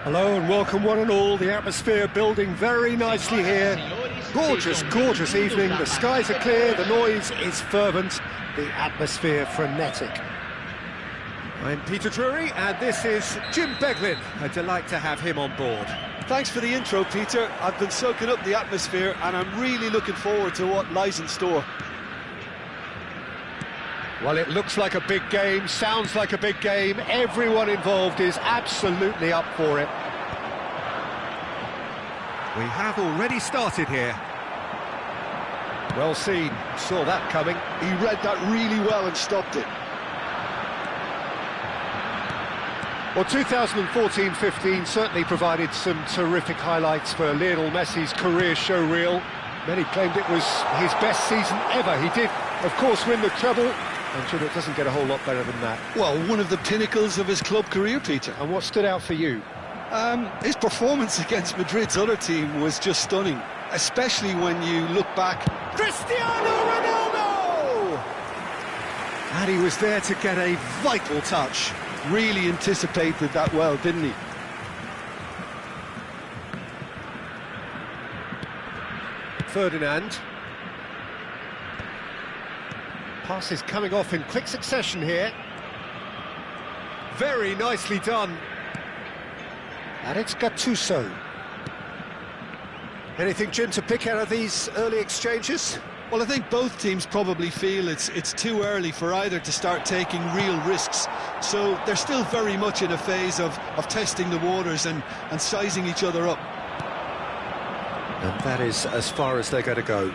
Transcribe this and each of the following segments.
Hello and welcome one and all. The atmosphere building very nicely here. Gorgeous, gorgeous evening. The skies are clear, the noise is fervent, the atmosphere frenetic. I'm Peter Drury and this is Jim Beglin. A delight to have him on board. Thanks for the intro, Peter. I've been soaking up the atmosphere and I'm really looking forward to what lies in store. Well, it looks like a big game, sounds like a big game. Everyone involved is absolutely up for it. We have already started here. Well seen, saw that coming. He read that really well and stopped it. Well, 2014-15 certainly provided some terrific highlights for Lionel Messi's career showreel. Many claimed it was his best season ever. He did, of course, win the treble. I'm sure it doesn't get a whole lot better than that. Well, one of the pinnacles of his club career, Peter. And what stood out for you? His performance against Madrid's other team was just stunning, especially when you look back. Cristiano Ronaldo! And he was there to get a vital touch. Really anticipated that well, didn't he? Ferdinand. Passes coming off in quick succession here. Very nicely done. And it's Gattuso. Anything, Jim, to pick out of these early exchanges? Well, I think both teams probably feel it's too early for either to start taking real risks. So they're still very much in a phase of testing the waters and sizing each other up. And that is as far as they're going to go.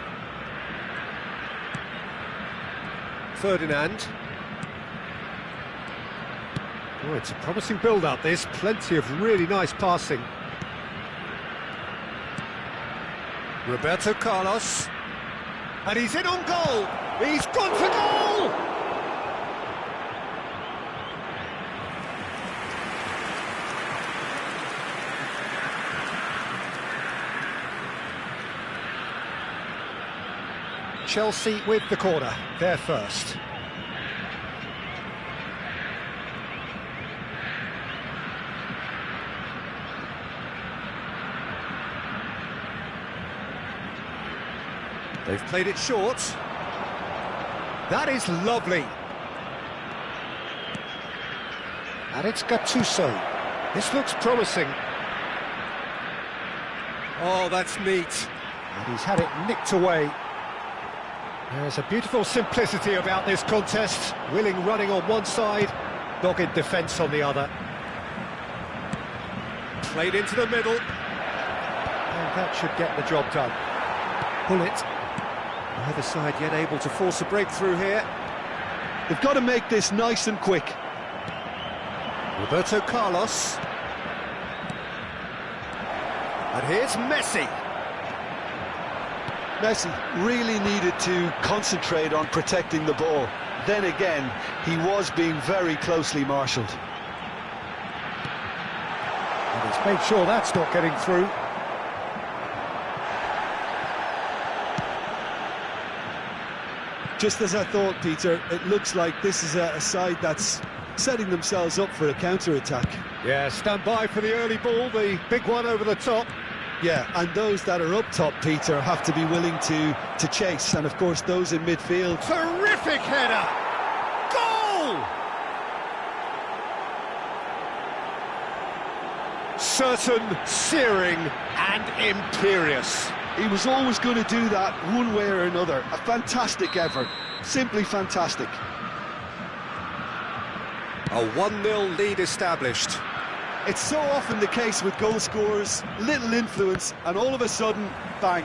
Ferdinand. Oh, it's a promising build-up, this. Plenty of really nice passing. Roberto Carlos. And he's in on goal. He's gone for goal! Chelsea with the corner, they're first. They've played it short. That is lovely. And it's Gattuso. This looks promising. Oh, that's neat. And he's had it nicked away. There's a beautiful simplicity about this contest. Willing running on one side, dogged defence on the other. Played into the middle. And that should get the job done. Bullet. Either side yet able to force a breakthrough here. They've got to make this nice and quick. Roberto Carlos. And here's Messi. Messi really needed to concentrate on protecting the ball. Then again, he was being very closely marshalled. And he's made sure that's not getting through. Just as I thought, Peter, it looks like this is a side that's setting themselves up for a counter-attack. Yeah, stand by for the early ball, the big one over the top. Yeah, and those that are up top, Peter, have to be willing to chase. And, of course, those in midfield. Terrific header! Goal! certain, searing and imperious. He was always going to do that one way or another. A fantastic effort, simply fantastic. A 1-0 lead established. It's so often the case with goal scorers, little influence, and all of a sudden, bang.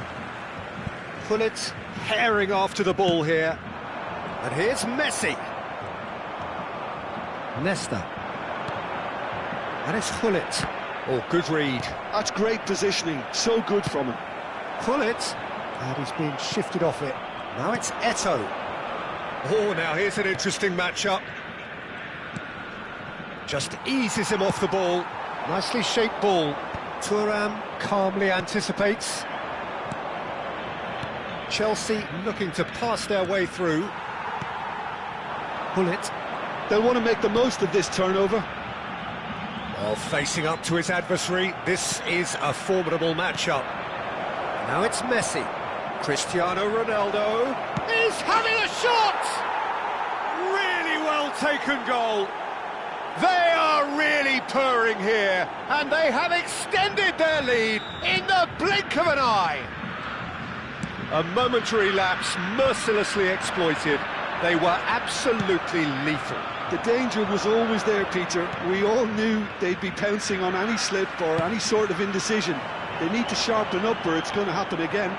Gullit herring after the ball here. And here's Messi. Nesta. And it's Gullit. Oh, good read. That's great positioning, so good from him. Gullit, and he's being shifted off it. Now it's Eto'o. Oh, now here's an interesting matchup. Just eases him off the ball. Nicely shaped ball. Thuram calmly anticipates. Chelsea looking to pass their way through. Gullit. They'll want to make the most of this turnover. Well, facing up to his adversary, this is a formidable matchup. Now it's Messi. Cristiano Ronaldo is having a shot! Really well taken goal. They are really purring here, and they have extended their lead in the blink of an eye. A momentary lapse mercilessly exploited. They were absolutely lethal. The danger was always there, Peter. We all knew they'd be pouncing on any slip or any sort of indecision. They need to sharpen up or it's going to happen again.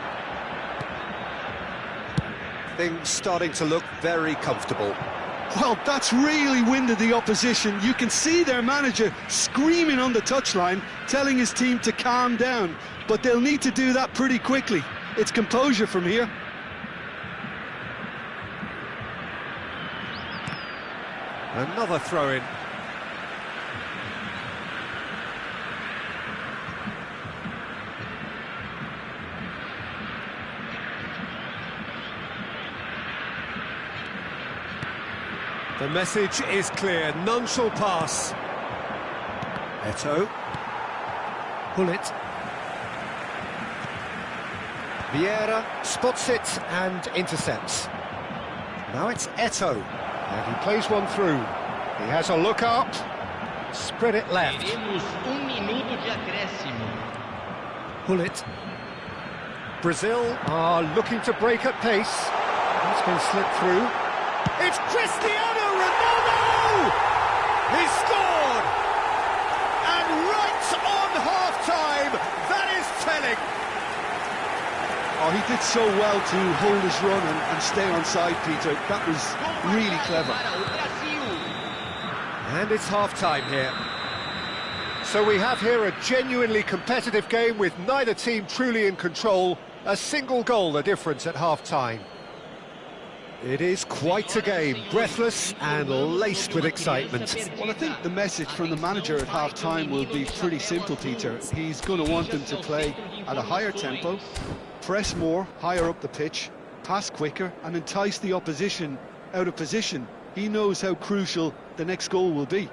Things starting to look very comfortable. Well, that's really winded the opposition. You can see their manager screaming on the touchline, telling his team to calm down. But they'll need to do that pretty quickly. It's composure from here. Another throw-in. The message is clear, none shall pass. Eto'o. Gullit. Vieira spots it and intercepts. Now it's Eto'o, and he plays one through. He has a look up, spread it left. Gullit. Brazil are looking to break at pace. It's been slipped through. It's Cristiano Ronaldo! He scored! And right on half-time, that is telling. Oh, he did so well to hold his run and stay on side, Peter. That was really clever. And it's half-time here. So we have here a genuinely competitive game with neither team truly in control. A single goal the difference at half-time. It is quite a game, breathless and laced with excitement. Well, I think the message from the manager at half-time will be pretty simple, Peter. He's going to want them to play at a higher tempo, press more, higher up the pitch, pass quicker and entice the opposition out of position. He knows how crucial the next goal will be.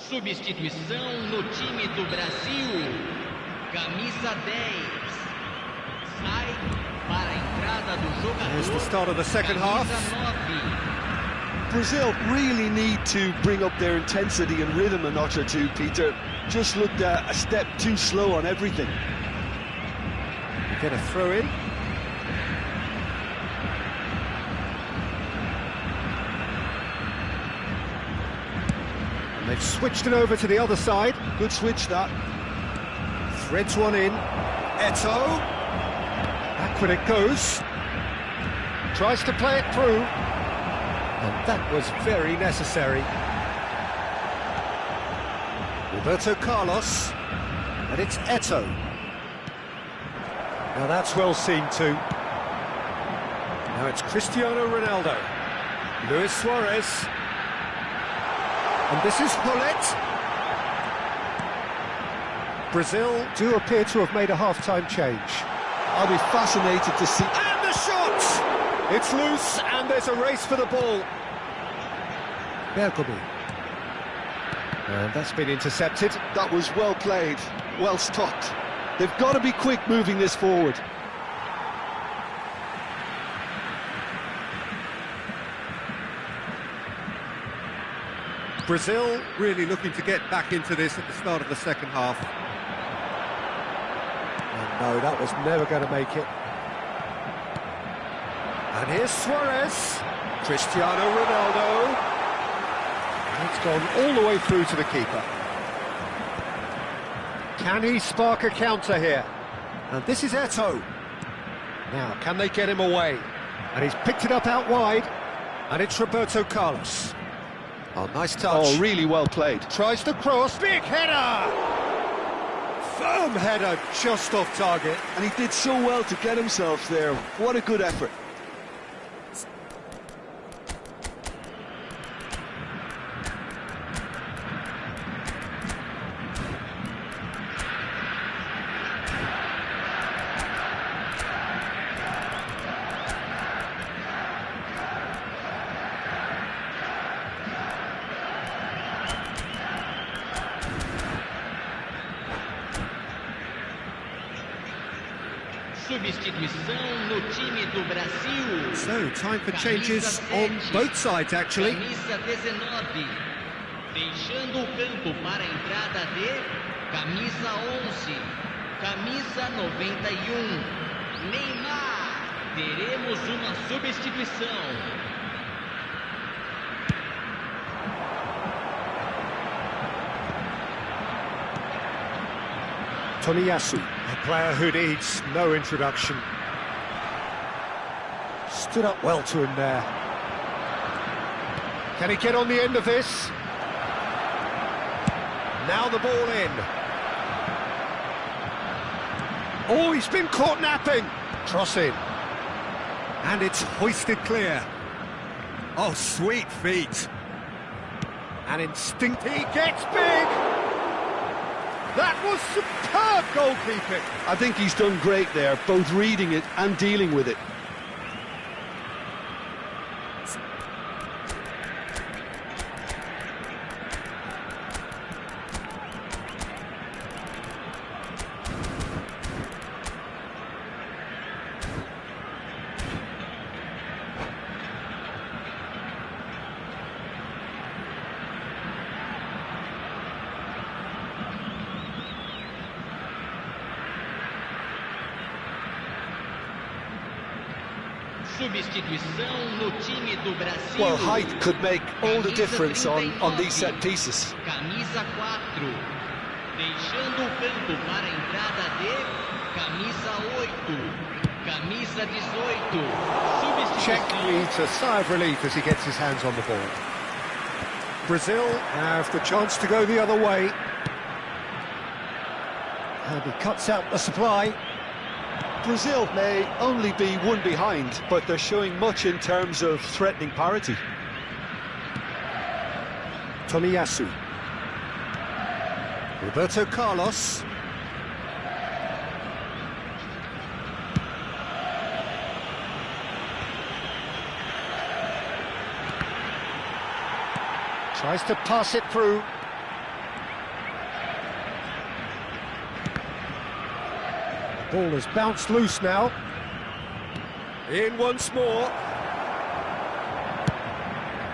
Substituição no time do Brasil. Camisa 10. Sai para a entrada do jogador. Here's the start of the second half. Brazil really need to bring up their intensity and rhythm a notch or two, Peter. Just looked a step too slow on everything. Get a throw in. They've switched it over to the other side. Good switch, that. Threads one in. Eto'o. Back when it goes. Tries to play it through. And that was very necessary. Roberto Carlos. And it's Eto'o. Now that's well seen too. Now it's Cristiano Ronaldo. Luis Suarez. And this is Gullit. Brazil do appear to have made a half-time change. I'll be fascinated to see... And the shot! It's loose, and there's a race for the ball. Bergomi. And that's been intercepted. That was well played. well stopped. They've got to be quick moving this forward. Brazil really looking to get back into this at the start of the second half. And no, that was never going to make it. And here's Suarez, Cristiano Ronaldo. And it's gone all the way through to the keeper. Can he spark a counter here? And this is Eto'o. Now, can they get him away? And he's picked it up out wide. And it's Roberto Carlos. Oh, nice touch. Oh, really well played. Tries the cross, big header! Firm header, just off target. And he did so well to get himself there. What a good effort. Substituição no time do Brasil. So, time for changes on both sides, actually. Camisa 19. Deixando o campo para a entrada de camisa 11. Camisa 91. Neymar. Teremos uma substituição. Tomiyasu, a player who needs no introduction. Stood up well to him there. Can he get on the end of this? Now the ball in. Oh, he's been caught napping. Cross in. And it's hoisted clear. Oh, sweet feet. And instinct, he gets big. That was superb goalkeeping. I think he's done great there, both reading it and dealing with it. Substituição no time do Brasil. Well, height could make all the difference on these set pieces. Camisa 4. Deixando o campo para a entrada de camisa 8. Camisa 18. Substituição. Czech needs a sigh of relief as he gets his hands on the ball. Brazil have the chance to go the other way. And he cuts out the supply. Brazil may only be one behind, but they're showing much in terms of threatening parity. Tomiyasu. Roberto Carlos. Tries to pass it through. Ball has bounced loose now. In once more.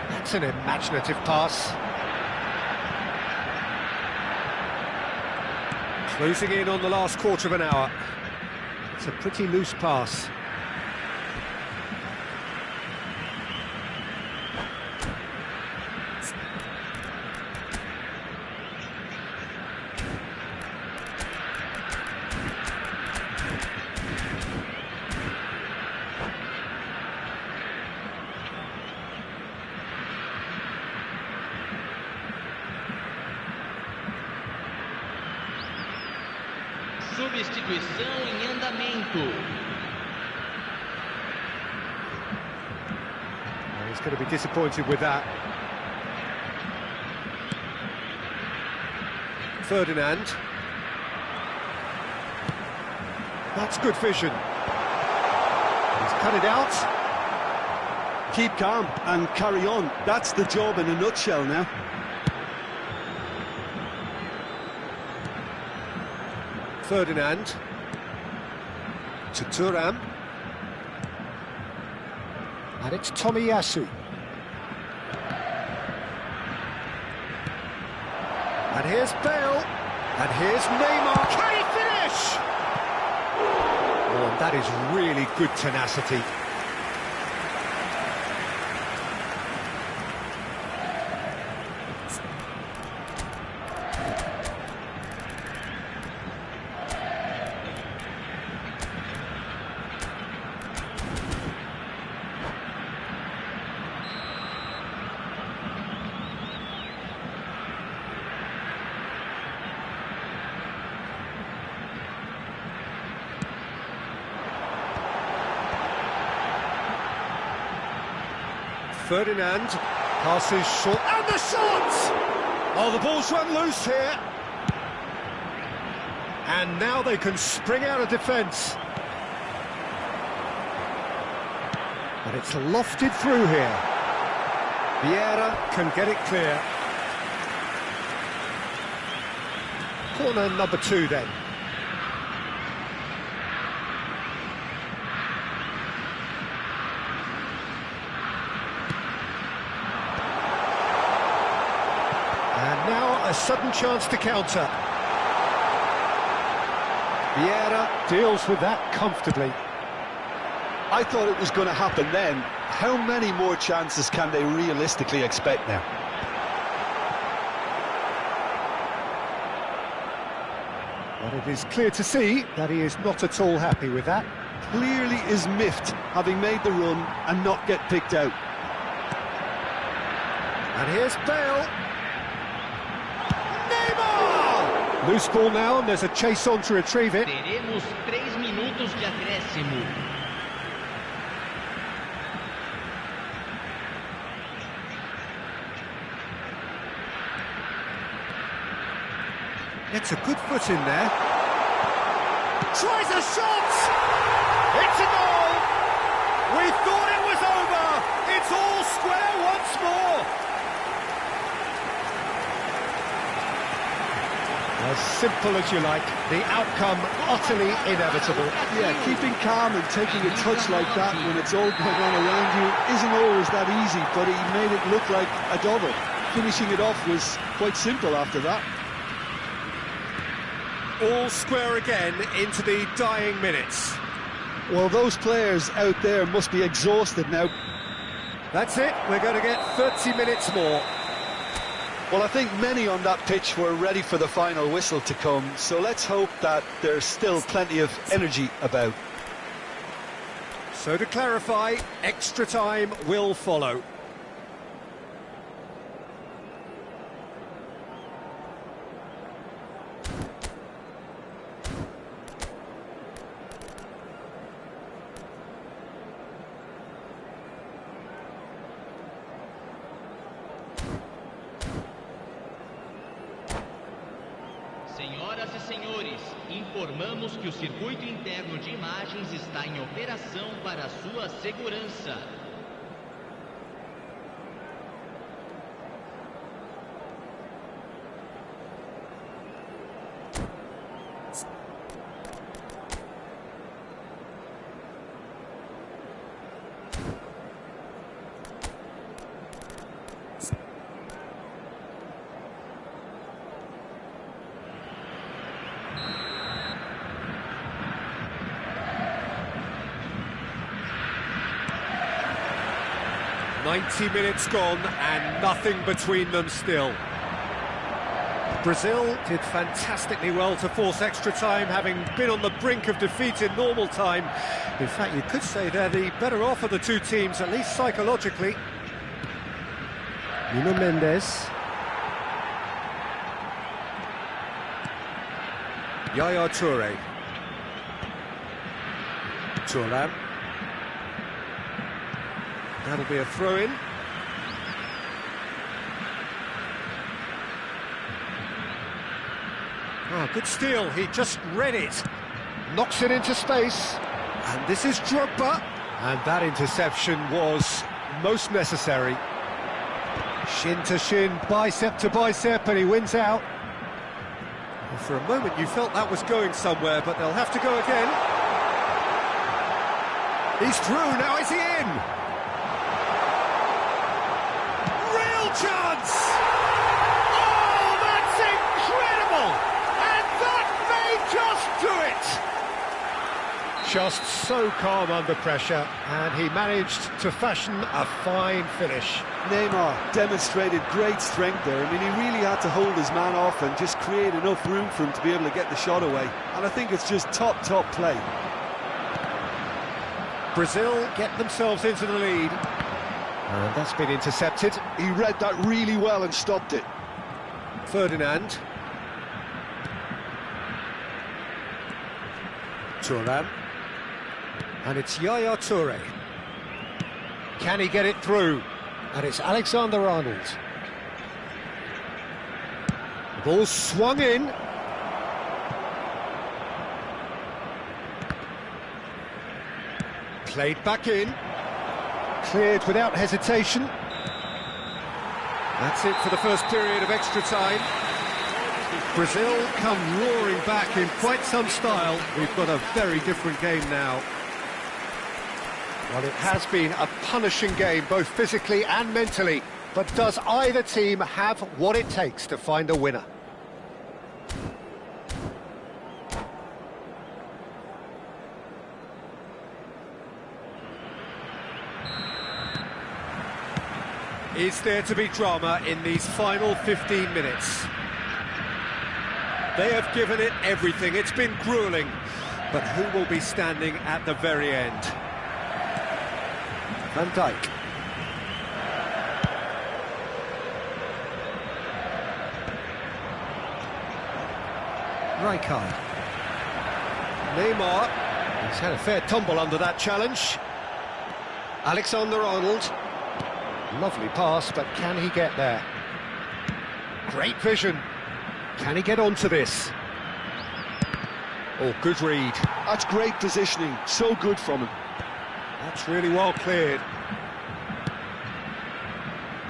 That's an imaginative pass. Closing in on the last quarter of an hour. It's a pretty loose pass. Substituição em andamento. Well, he's going to be disappointed with that. Ferdinand. That's good vision. He's cut it out. Keep calm and carry on. That's the job in a nutshell now. Ferdinand. To Thuram. And it's Tomiyasu. And here's Bale. And here's Neymar. Can he finish? Oh, and that is really good tenacity. Ferdinand passes short, and the shot! Oh, the ball's run loose here. And now they can spring out of defence. But it's lofted through here. Vieira can get it clear. Corner number 2 then. A sudden chance to counter. Vieira deals with that comfortably. I thought it was going to happen then. How many more chances can they realistically expect now? But it is clear to see that he is not at all happy with that. Clearly is miffed, having made the run and not get picked out. And here's Bale. Loose ball now, and there's a chase on to retrieve it. Teremos 3 minutos de acréscimo. It's a good foot in there. Tries a shot! It's a goal! We thought it was over! It's all square once more! As simple as you like, the outcome utterly inevitable. Yeah, keeping calm and taking a touch like that when it's all going on around you isn't always that easy, but he made it look like a double. Finishing it off was quite simple after that. All square again into the dying minutes. Well, those players out there must be exhausted now. That's it, we're going to get 30 minutes more. Well, I think many on that pitch were ready for the final whistle to come, so let's hope that there's still plenty of energy about. So to clarify, extra time will follow. Senhoras e senhores, informamos que o circuito interno de imagens está em operação para sua segurança. "90 minutes gone and nothing between them still." Brazil did fantastically well to force extra time, having been on the brink of defeat in normal time. In fact, you could say they're the better off of the two teams, at least psychologically. Nuno Mendes. Yaya Toure. Thuram. That'll be a throw-in. Oh, good steal, he just read it. Knocks it into space. And this is Drogba. And that interception was most necessary. Shin to shin, bicep to bicep, and he wins out. For a moment you felt that was going somewhere, but they'll have to go again. He's through, now is he in? Real chance! Oh, that's incredible! And that may just do it! Just so calm under pressure, and he managed to fashion a fine finish. Neymar demonstrated great strength there. I mean, he really had to hold his man off and just create enough room for him to be able to get the shot away. And I think it's just top play. Brazil get themselves into the lead. And that's been intercepted. He read that really well and stopped it. Ferdinand. Thuram. And it's Yaya Toure. Can he get it through? And it's Alexander-Arnold. The ball swung in. Played back in. Cleared without hesitation. That's it for the first period of extra time. Brazil come roaring back in quite some style. We've got a very different game now. Well, it has been a punishing game, both physically and mentally. But does either team have what it takes to find a winner? Is there to be drama in these final 15 minutes? They have given it everything. It's been gruelling. But who will be standing at the very end? Van Dijk. Rijkaard. Neymar. He's had a fair tumble under that challenge. Alexander-Arnold. Lovely pass, but can he get there? Great vision. Can he get onto this? Oh, good read. That's great positioning. So good from him. That's really well cleared.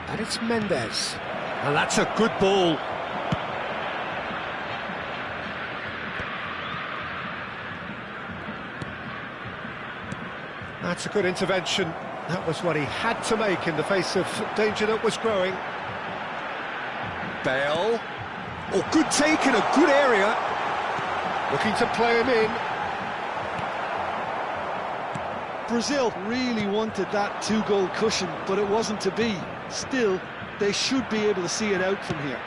And it's Mendes. And that's a good ball. That's a good intervention. That was what he had to make in the face of danger that was growing. Bale. Oh, good take in a good area. Looking to play him in. Brazil really wanted that two-goal cushion, but it wasn't to be. Still, they should be able to see it out from here.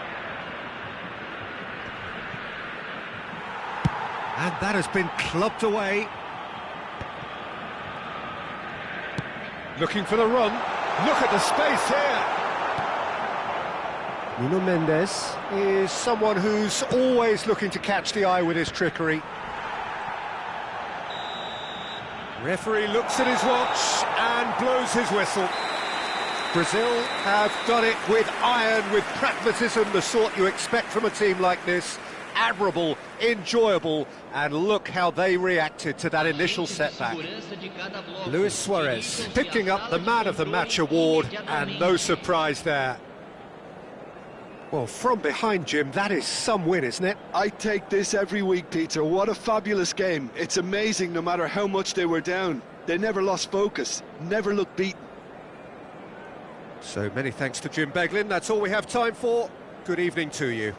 And that has been clubbed away. Looking for the run. Look at the space here. Nuno Mendes is someone who's always looking to catch the eye with his trickery. Referee looks at his watch and blows his whistle. Brazil have done it with iron, with pragmatism, the sort you expect from a team like this. Admirable, enjoyable, and look how they reacted to that initial setback. Luis Suarez picking up the Man of the Match award, and no surprise there. Well, from behind, Jim, that is some win, isn't it? I take this every week, Peter. What a fabulous game. It's amazing no matter how much they were down. They never lost focus, never looked beaten. So many thanks to Jim Beglin. That's all we have time for. Good evening to you.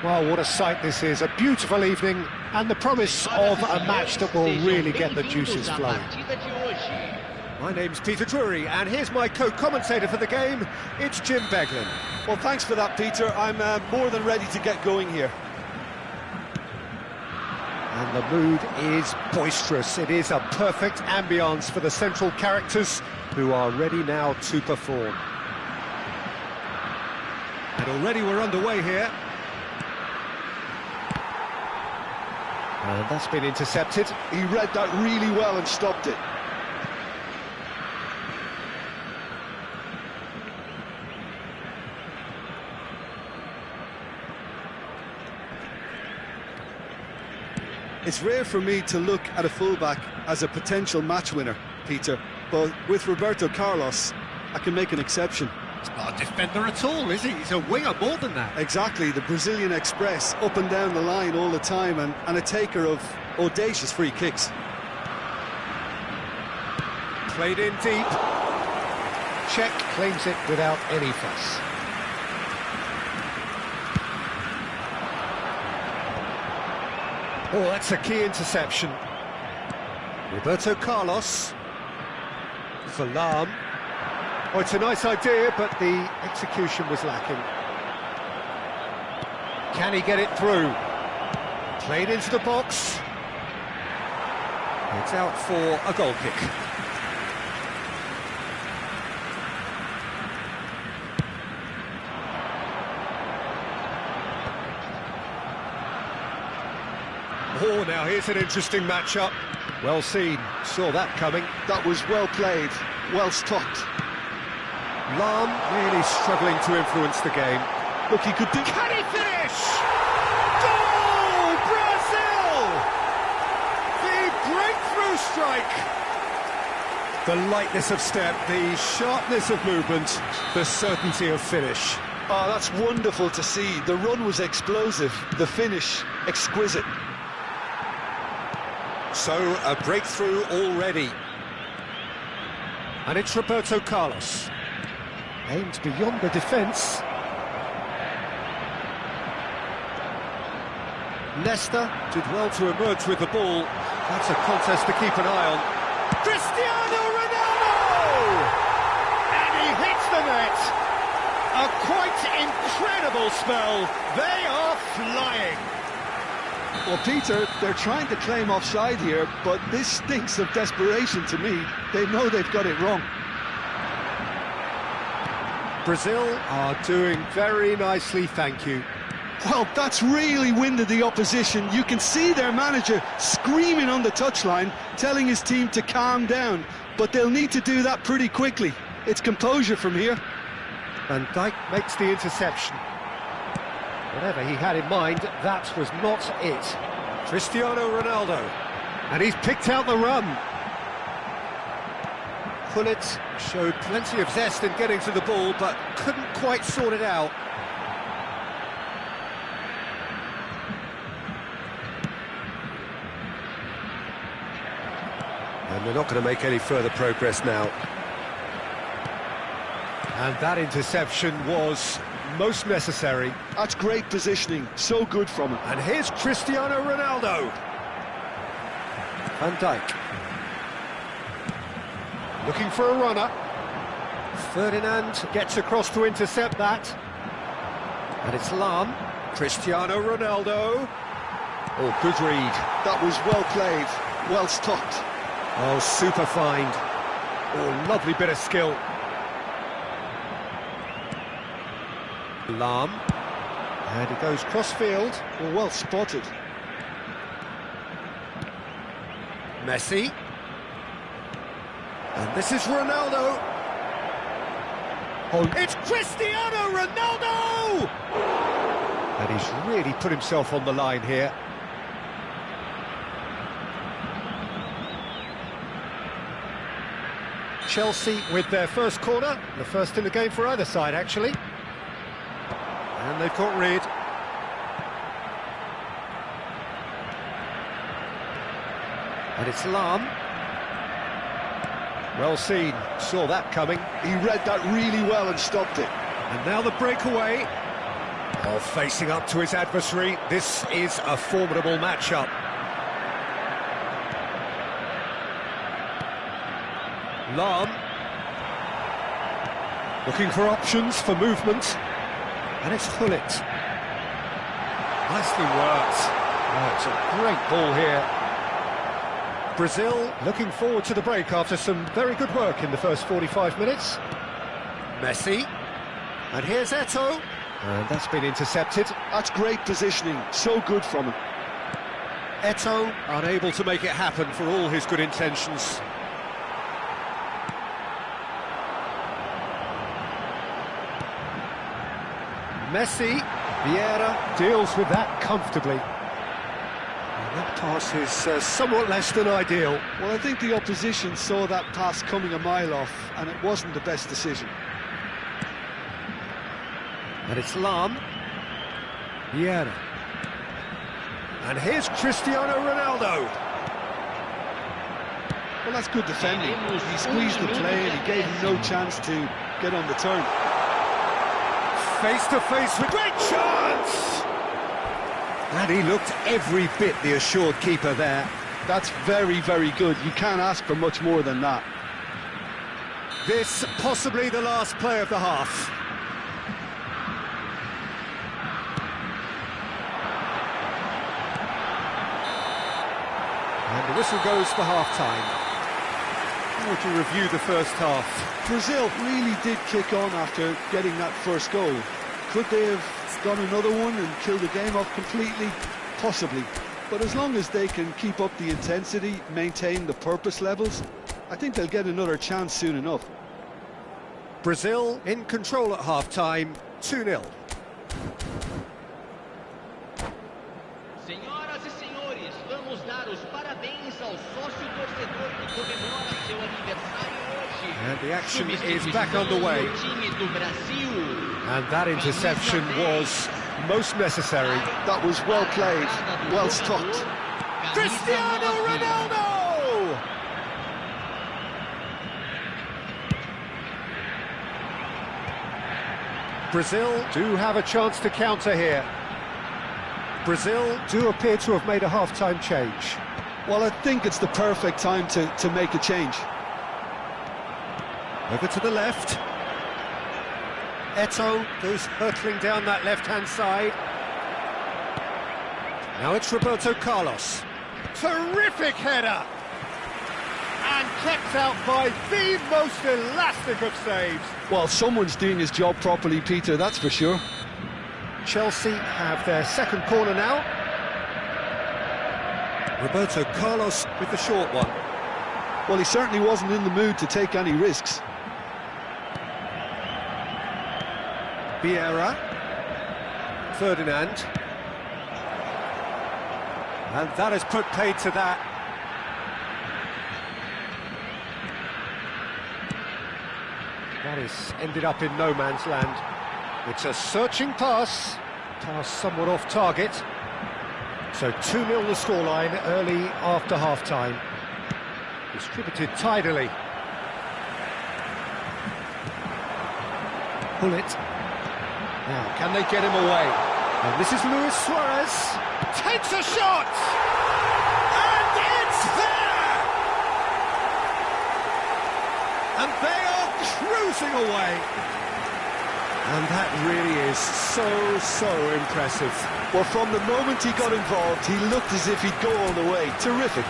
Well, what a sight this is, a beautiful evening, and the promise of a match that will really get the juices flowing. My name's Peter Drury, and here's my co-commentator for the game, it's Jim Beglin. Well, thanks for that, Peter. I'm more than ready to get going here. And the mood is boisterous. It is a perfect ambience for the central characters who are ready now to perform. And already we're underway here. And that's been intercepted. He read that really well and stopped it. It's rare for me to look at a fullback as a potential match winner, Peter, but with Roberto Carlos, I can make an exception. He's not a defender at all, is he? He's a winger more than that. Exactly, the Brazilian Express, up and down the line all the time, and a taker of audacious free kicks. Played in deep. Czech claims it without any fuss. Oh, that's a key interception. Roberto Carlos. For Lahm. Oh, it's a nice idea, but the execution was lacking. Can he get it through? Played into the box. It's out for a goal kick. Oh, now here's an interesting matchup. Well seen, saw that coming. That was well played, well stopped. Lahm really struggling to influence the game. Look, he could do... Can he finish? Goal! Brazil! The breakthrough strike! The lightness of step, the sharpness of movement, the certainty of finish. Oh, that's wonderful to see. The run was explosive, the finish exquisite. So, a breakthrough already. And it's Roberto Carlos. Aimed beyond the defence. Leicester did well to emerge with the ball. That's a contest to keep an eye on. Cristiano Ronaldo! And he hits the net. A quite incredible spell. They are flying. Well, Peter, they're trying to claim offside here, but this stinks of desperation to me. They know they've got it wrong. Brazil are doing very nicely, thank you. Well, that's really winded the opposition. You can see their manager screaming on the touchline, telling his team to calm down, but they'll need to do that pretty quickly. It's composure from here. Van Dijk makes the interception. Whatever he had in mind, that was not it. Cristiano Ronaldo. And he's picked out the run. Pullet showed plenty of zest in getting to the ball, but couldn't quite sort it out. And they're not going to make any further progress now. And that interception was most necessary. That's great positioning, so good from him. And here's Cristiano Ronaldo. Van Dijk. Looking for a runner. Ferdinand gets across to intercept that. And it's Lahm. Cristiano Ronaldo. Oh, good read. That was well played, well stopped. Oh, super find. Oh, lovely bit of skill. Lahm. And he goes cross-field. Well spotted. Messi. And this is Ronaldo. Oh, it's Cristiano Ronaldo! And he's really put himself on the line here. Chelsea with their first corner, the first in the game for either side, actually. And they've caught Reed. And it's Lahm. Well seen, saw that coming. He read that really well and stopped it. And now the breakaway. Well, facing up to his adversary, this is a formidable matchup. Lam. Looking for options for movement. And it's Hullet. Nicely worked. Oh, it's a great ball here. Brazil looking forward to the break after some very good work in the first 45 minutes. Messi. And here's Eto'o. And that's been intercepted. That's great positioning, so good from him. Eto'o unable to make it happen for all his good intentions. Messi. Vieira deals with that comfortably. And that pass is somewhat less than ideal. Well, I think the opposition saw that pass coming a mile off, and it wasn't the best decision. And it's Lam. Vieira. And here's Cristiano Ronaldo. Well, that's good defending. He squeezed the play and he gave him no chance to get on the turn. Face to face with great chance! And he looked every bit the assured keeper there. That's very, very good. You can't ask for much more than that. This possibly the last play of the half. And the whistle goes for half-time. How would you review the first half? Brazil really did kick on after getting that first goal. Could they have done another one and killed the game off completely? Possibly. But as long as they can keep up the intensity, maintain the purpose levels, I think they'll get another chance soon enough. Brazil in control at half-time, 2-0. Senhoras e senhores, vamos dar os parabéns ao sócio torcedor que comemora seu aniversário hoje. And the action is back underway. Time do Brasil. And that interception was most necessary. That was well played, well stopped. Cristiano Ronaldo! Brazil do have a chance to counter here. Brazil do appear to have made a half-time change. Well, I think it's the perfect time to make a change. Over to the left. Eto'o goes hurtling down that left-hand side. Now it's Roberto Carlos. Terrific header! And kept out by the most elastic of saves. Well, someone's doing his job properly, Peter, that's for sure. Chelsea have their second corner now. Roberto Carlos with the short one. Well, he certainly wasn't in the mood to take any risks. Vieira. Ferdinand. And that has put paid to that. That has ended up in no man's land. It's a searching pass somewhat off target. So 2-0 the scoreline early after half-time. Distributed tidily. Hullet. Now, can they get him away? And this is Luis Suarez. Takes a shot! And it's there! And they are cruising away. And that really is so impressive. Well, from the moment he got involved, he looked as if he'd go all the way. Terrific.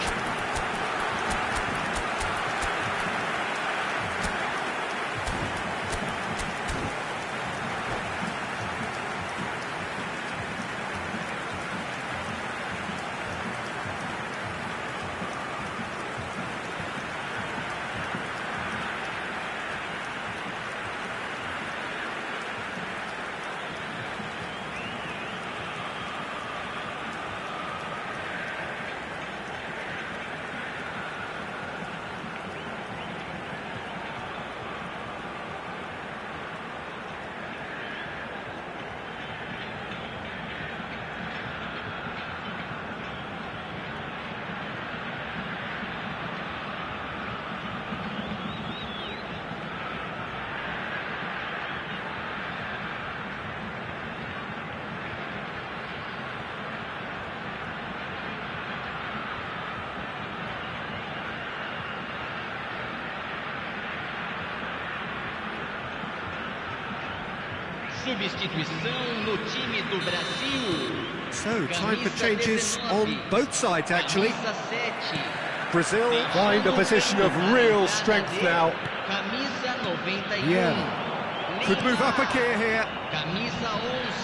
Substituição no time do Brasil. So, time for changes on both sides, actually. Camisa 7. Brazil find a position of real strength now. Camisa 91. Yeah. Could move up a gear here. Camisa 11.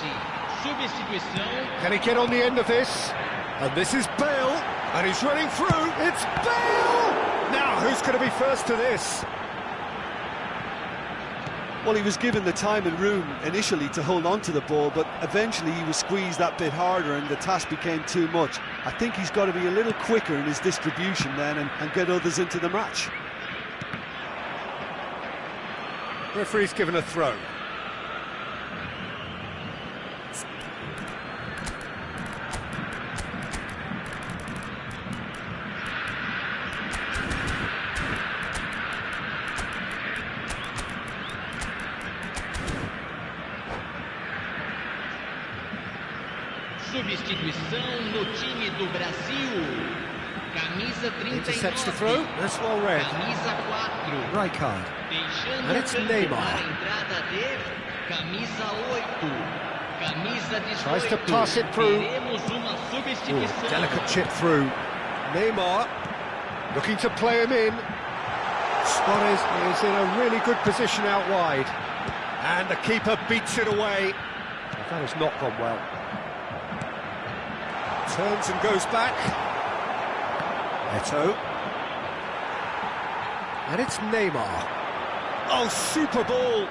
Substituição. Can he get on the end of this? And this is Bale, and he's running through. It's Bale! Now, who's going to be first to this? Well, he was given the time and room initially to hold on to the ball, but eventually he was squeezed that bit harder and the task became too much. I think he's got to be a little quicker in his distribution then and get others into the match. Referee's given a throw. Substituição no time do Brasil. Camisa 39. Intercepts the throw. That's well read. Camisa 4. Right card. Deixando And it's o campo Neymar. para a entrada de camisa 8. Camisa 18. Tries to pass it through. Teremos uma substituição. Delicate chip through. Neymar looking to play him in. Suarez is in a really good position out wide. And the keeper beats it away. That has not gone well. Turns and goes back. Eto. And it's Neymar. Oh, super ball.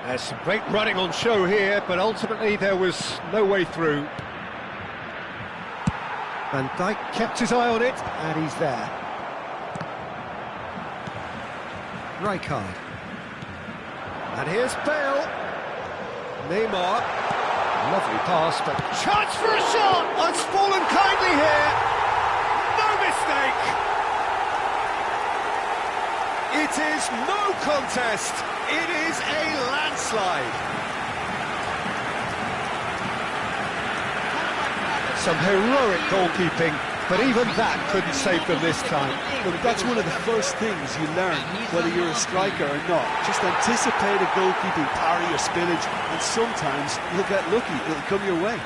There's some great running on show here, but ultimately there was no way through. Van Dijk kept his eye on it, and he's there. Right card. And here's Bale. Neymar. Lovely pass, but chance for a shot! Oh, it's fallen kindly here. No mistake. It is no contest. It is a landslide. Some heroic goalkeeping, but even that couldn't save them this time. Look, that's one of the first things you learn, whether you're a striker or not. Just anticipate a goalkeeping parry or spillage, and sometimes you'll get lucky, it'll come your way.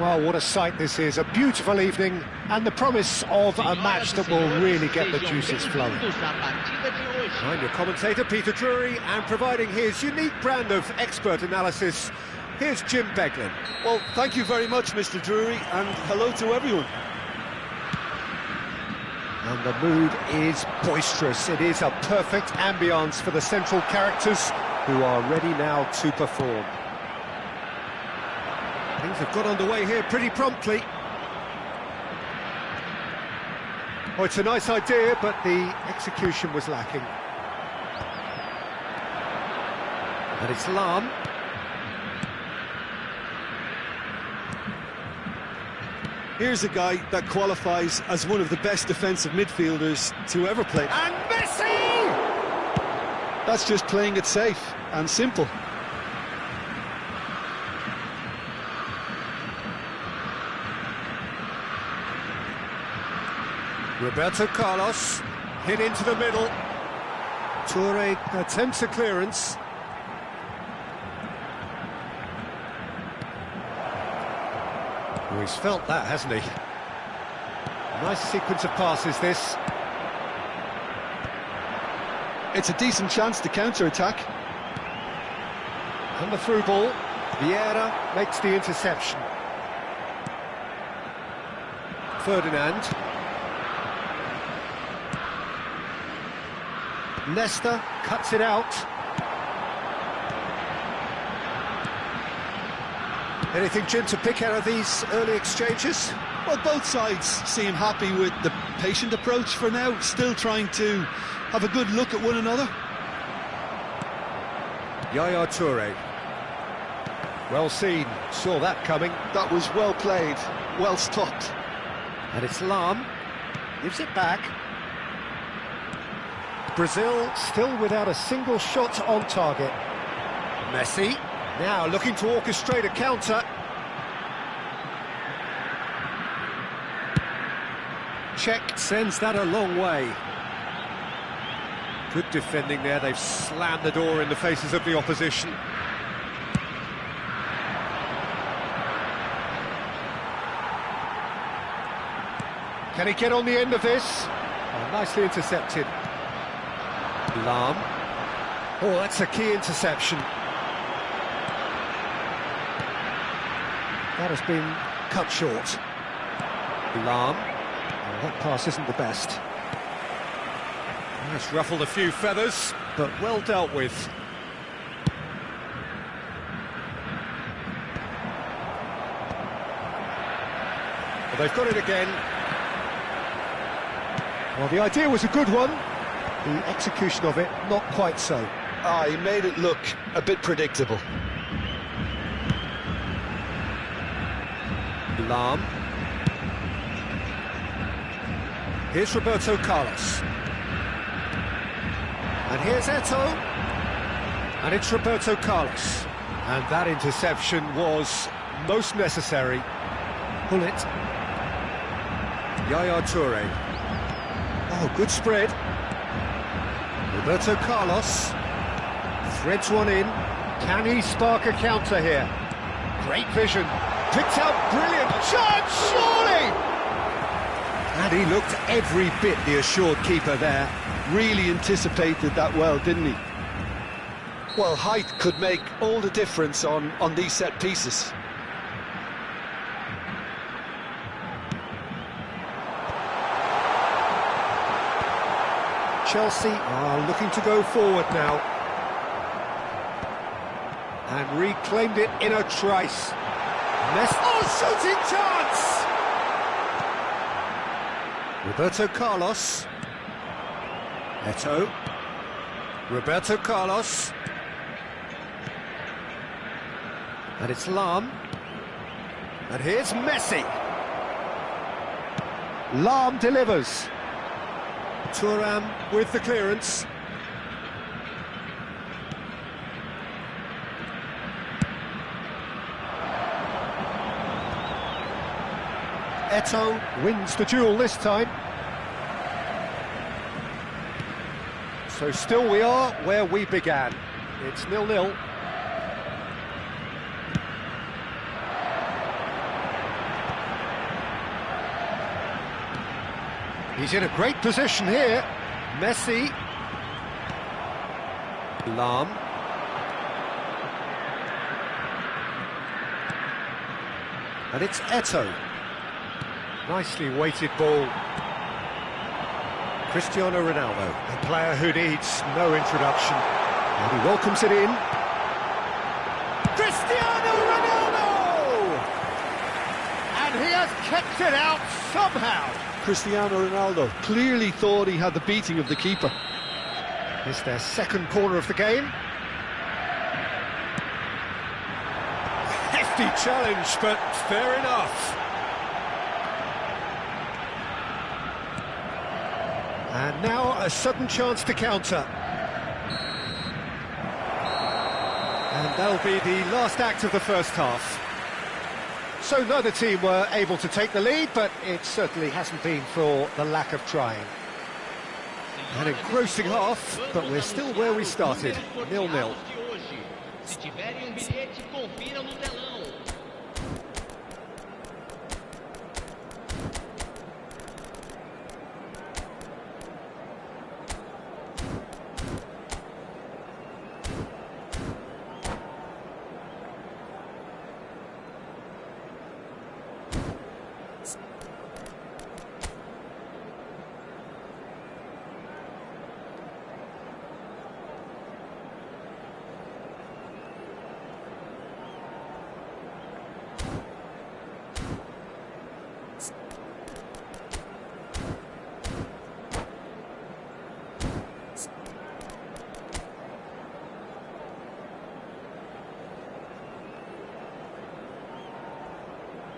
Well, what a sight this is, a beautiful evening, and the promise of a match that will really get the juices flowing. I'm your commentator, Peter Drury, and providing his unique brand of expert analysis, here's Jim Beglin. Well, thank you very much, Mr. Drury, and hello to everyone. And the mood is boisterous. It is a perfect ambience for the central characters who are ready now to perform. Things have got underway here pretty promptly. Oh, it's a nice idea, but the execution was lacking. And it's Lahm. Here's a guy that qualifies as one of the best defensive midfielders to ever play. And Messi! That's just playing it safe and simple. Roberto Carlos hit into the middle. Toure attempts a clearance. Oh, he's felt that, hasn't he? Nice sequence of passes, this. It's a decent chance to counter-attack. And the through ball. Vieira makes the interception. Ferdinand. Nesta cuts it out. Anything, Jim, to pick out of these early exchanges? Well, both sides seem happy with the patient approach for now, still trying to have a good look at one another. Yaya Toure. Well seen, saw that coming. That was well played, well stopped. And it's Lahm, gives it back. Brazil still without a single shot on target. Messi, now looking to orchestrate a counter. Czech sends that a long way. Good defending there, they've slammed the door in the faces of the opposition. Can he get on the end of this? Oh, nicely intercepted. Lahm. Oh, that's a key interception. That has been cut short. Lahm. Oh, that pass isn't the best. It's ruffled a few feathers, but well dealt with. Well, they've got it again. Well, the idea was a good one. The execution of it, not quite so. He made it look a bit predictable. Lahm. Here's Roberto Carlos. And here's Eto'o. And it's Roberto Carlos. And that interception was most necessary. Pull it. Yaya Toure. Oh, good spread. Roberto Carlos threads one in. Can he spark a counter here? Great vision. Picked out brilliant. Chance, surely! And he looked every bit the assured keeper there. Really anticipated that well, didn't he? Well, height could make all the difference on these set pieces. Chelsea are looking to go forward now. And reclaimed it in a trice. Oh, shooting chance! Roberto Carlos. Eto'o. Roberto Carlos. And it's Lahm. And here's Messi. Lahm delivers. Thuram with the clearance. Eto'o wins the duel this time. So still we are where we began. It's 0-0. He's in a great position here. Messi. Lam. And it's Eto'o. Nicely weighted ball. Cristiano Ronaldo, a player who needs no introduction. And he welcomes it in. Cristiano Ronaldo! And he has kept it out somehow. Cristiano Ronaldo clearly thought he had the beating of the keeper. It's their second corner of the game. Hefty challenge, but fair enough. And now a sudden chance to counter. And that'll be the last act of the first half. So neither team were able to take the lead, but it certainly hasn't been for the lack of trying. An engrossing half, but we're still where we started, 0-0. Se tiverem bilhete, confira no telão.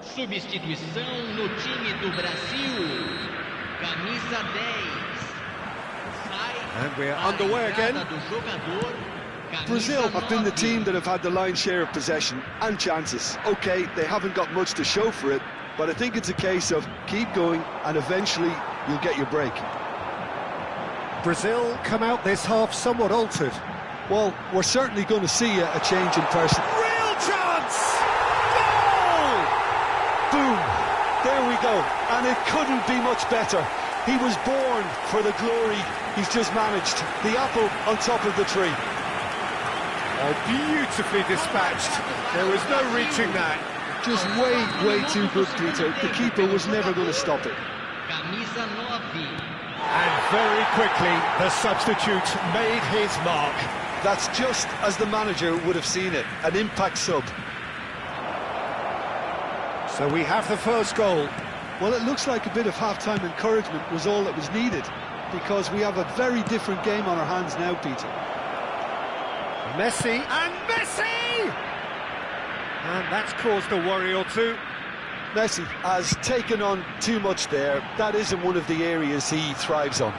Substituição no time do Brasil. Camisa 10. And we're underway again. Brazil have been the team that have had the lion's share of possession and chances. OK, they haven't got much to show for it, but I think it's a case of keep going and eventually you'll get your break. Brazil come out this half somewhat altered. Well, we're certainly going to see a change in person. Real chance! Boom! There we go, and it couldn't be much better. He was born for the glory he's just managed. The apple on top of the tree. Oh, beautifully dispatched. There was no reaching that. Just way too good, Peter. The keeper was never going to stop it. Camisa 9. And very quickly, the substitute made his mark. That's just as the manager would have seen it, an impact sub. So we have the first goal. Well, it looks like a bit of half-time encouragement was all that was needed, because we have a very different game on our hands now, Peter. Messi, and Messi! And that's caused a worry or two. Messi has taken on too much there. That isn't one of the areas he thrives on.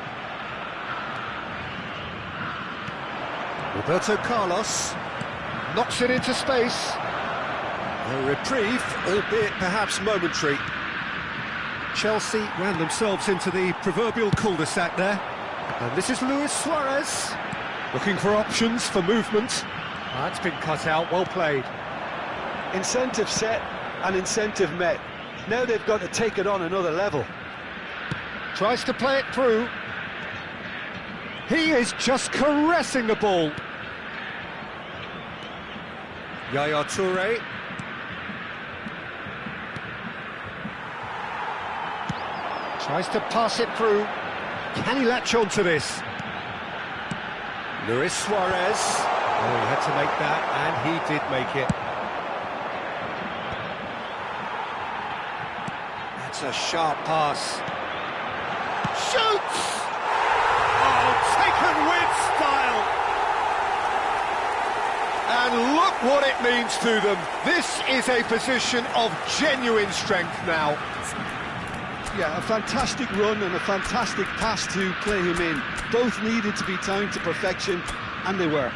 Roberto Carlos knocks it into space. A reprieve, albeit perhaps momentary. Chelsea ran themselves into the proverbial cul-de-sac there. And this is Luis Suarez, looking for options for movement. That's been cut out, well played. Incentive set and incentive met. Now they've got to take it on another level. Tries to play it through. He is just caressing the ball. Yaya Toure. Tries to pass it through. Can he latch on to this? Luis Suarez. Oh, he had to make that, and he did make it. That's a sharp pass. Shoots! Oh, taken with style. And look what it means to them. This is a position of genuine strength now. Yeah, a fantastic run and a fantastic pass to play him in. Both needed to be timed to perfection, and they were.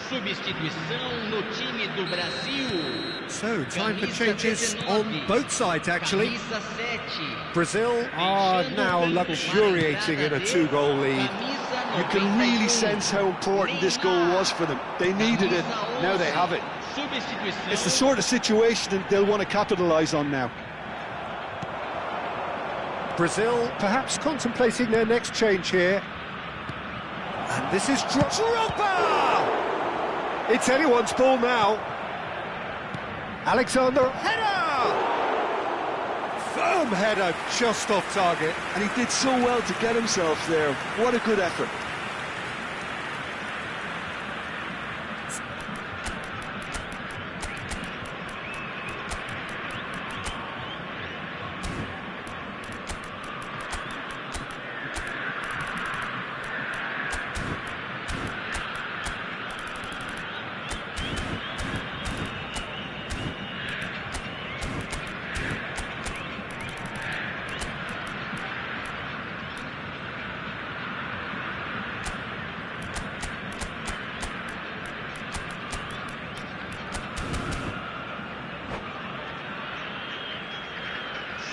Substituição no time do Brasil. So, time for changes on both sides, actually. Camisa 7. Brazil are now luxuriating in a 2-goal lead. You can really sense how important this goal was for them. They needed it, now they have it. It's the sort of situation that they'll want to capitalise on now. Brazil perhaps contemplating their next change here. And this is Drogba! It's anyone's ball now. Alexander, header! Firm header, just off target. And he did so well to get himself there. What a good effort.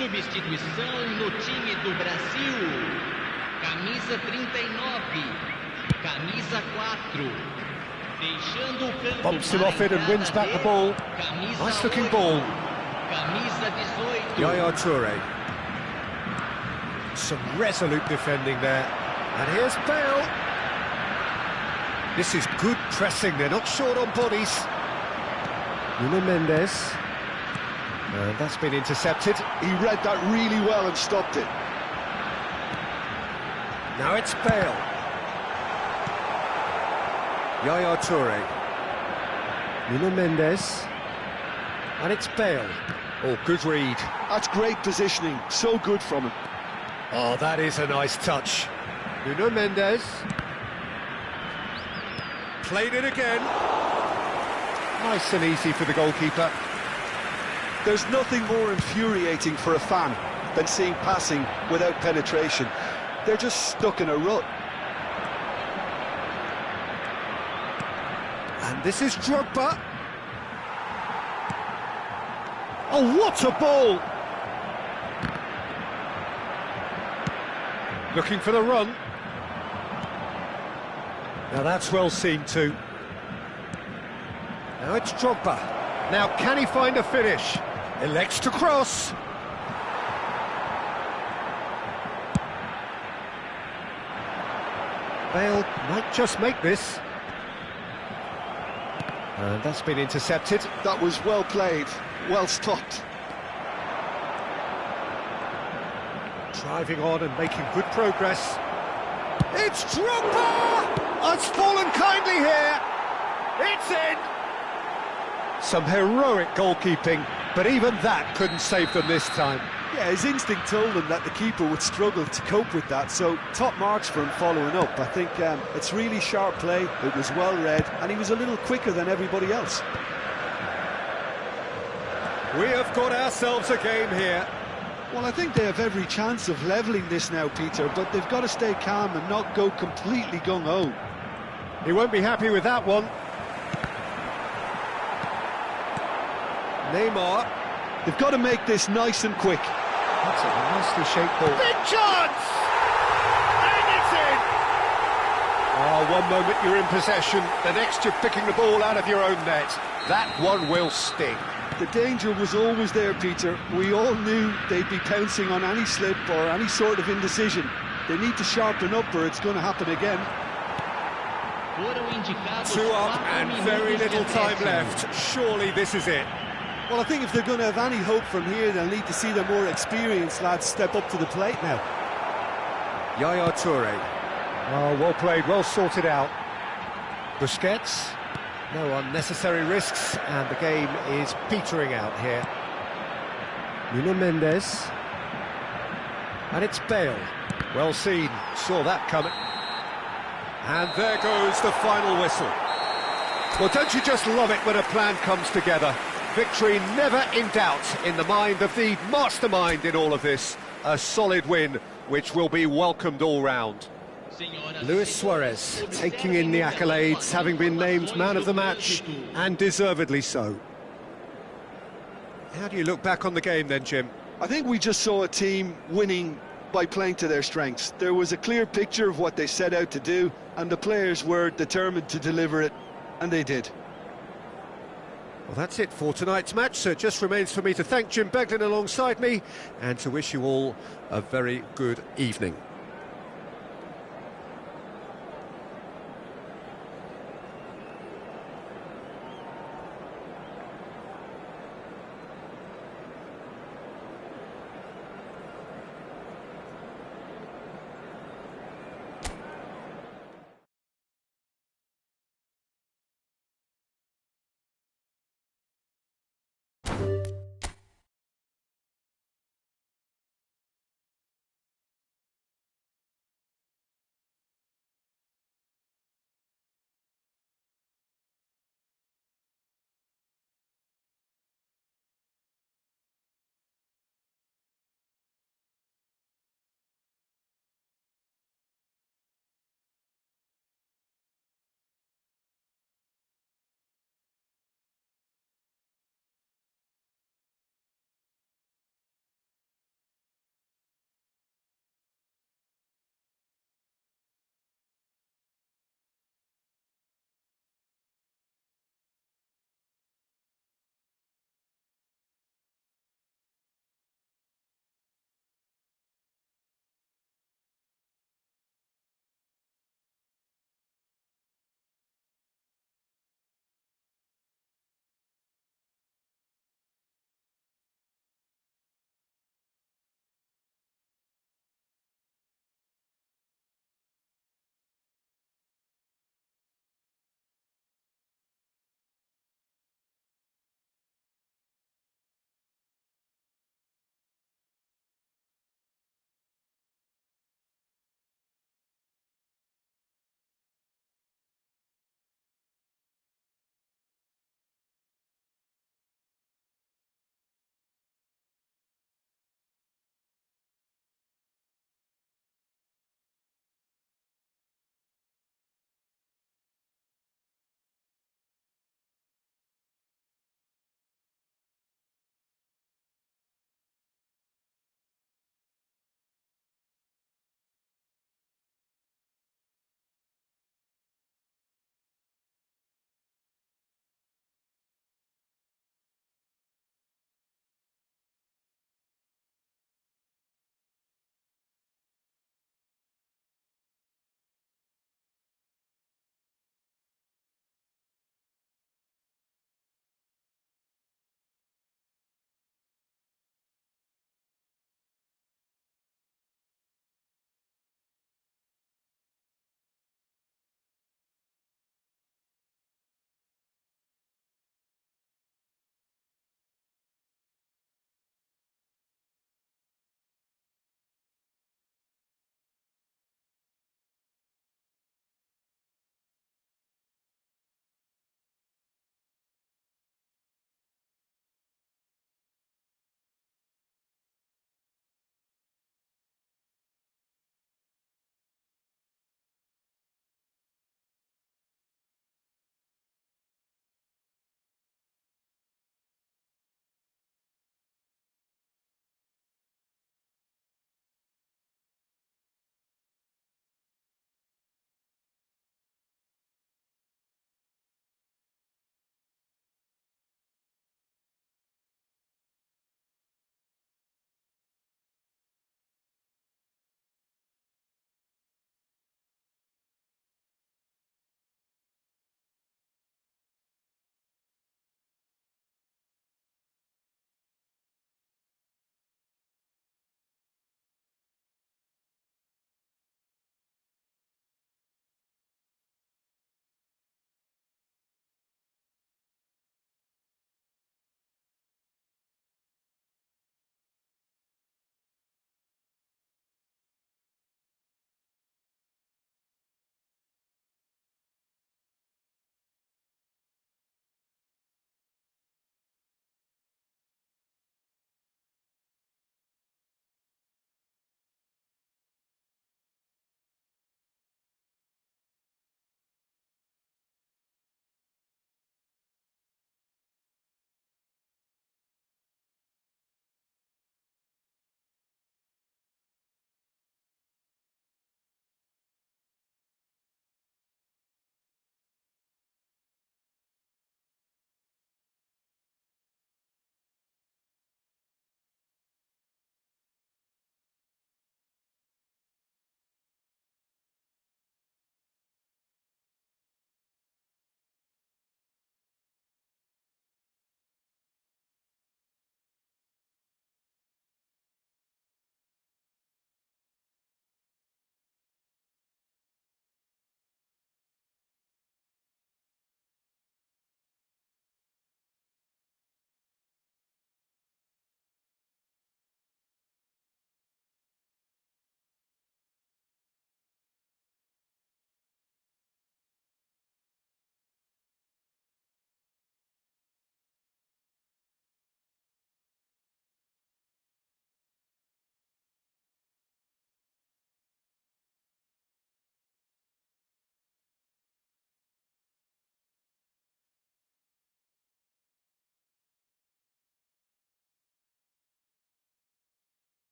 Substituição no time do Brasil. Camisa 39. Camisa 4. Deixando o campo. Bumps him off it and wins back the ball. Nice looking ball. Camisa 18. Yaya Toure. Some resolute defending there. And here's Bale. This is good pressing, they're not short on bodies. Nuno Mendes. And that's been intercepted. He read that really well and stopped it. Now it's Bale. Yaya Toure. Nuno Mendes. And it's Bale. Oh, good read. That's great positioning, so good from him. Oh, that is a nice touch. Nuno Mendes. Played it again. Nice and easy for the goalkeeper. There's nothing more infuriating for a fan than seeing passing without penetration. They're just stuck in a rut. And this is Drogba. Oh, what a ball! Looking for the run. Now that's well seen too. Now it's Drogba. Now can he find a finish? Elects to cross. Bale might just make this. And that's been intercepted. That was well played, well stopped. Driving on and making good progress. It's Drogba! It's fallen kindly here. It's in. Some heroic goalkeeping, but even that couldn't save them this time. Yeah, his instinct told him that the keeper would struggle to cope with that, so top marks for him following up. I think it's really sharp play, it was well read, and he was a little quicker than everybody else. We have got ourselves a game here. Well, I think they have every chance of levelling this now, Peter, but they've got to stay calm and not go completely gung-ho. He won't be happy with that one. Neymar. They've got to make this nice and quick. That's a nicely shaped ball. Big chance! And it's in! Oh, one moment you're in possession, the next you're picking the ball out of your own net. That one will sting. The danger was always there, Peter. We all knew they'd be pouncing on any slip or any sort of indecision. They need to sharpen up or it's going to happen again. 2 up and very little time left. Surely this is it. Well, I think if they're going to have any hope from here, they'll need to see the more experienced lads step up to the plate now. Yaya Toure. Oh, well played, well sorted out. Busquets. No unnecessary risks, and the game is petering out here. Nuno Mendes. And it's Bale. Well seen, saw that coming. And there goes the final whistle. Well, don't you just love it when a plan comes together? Victory never in doubt in the mind of the mastermind in all of this. A solid win, which will be welcomed all round. Luis Suarez taking in the accolades, having been named man of the match, and deservedly so. How do you look back on the game then, Jim? I think we just saw a team winning by playing to their strengths. There was a clear picture of what they set out to do, and the players were determined to deliver it, and they did. Well, that's it for tonight's match, so it just remains for me to thank Jim Beglin alongside me, and to wish you all a very good evening.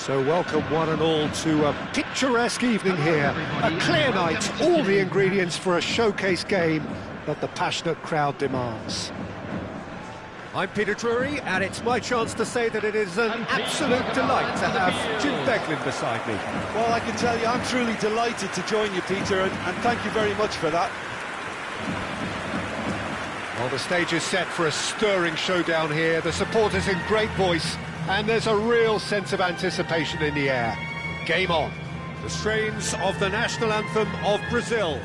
So welcome one and all to a picturesque evening here. A clear night, all the ingredients for a showcase game that the passionate crowd demands. I'm Peter Drury, and it's my chance to say that it is an absolute delight to have Jim Beglin beside me. Well, I can tell you, I'm truly delighted to join you, Peter, and thank you very much for that. Well, the stage is set for a stirring showdown here. The supporters in great voice, and there's a real sense of anticipation in the air. Game on. The strains of the national anthem of Brazil.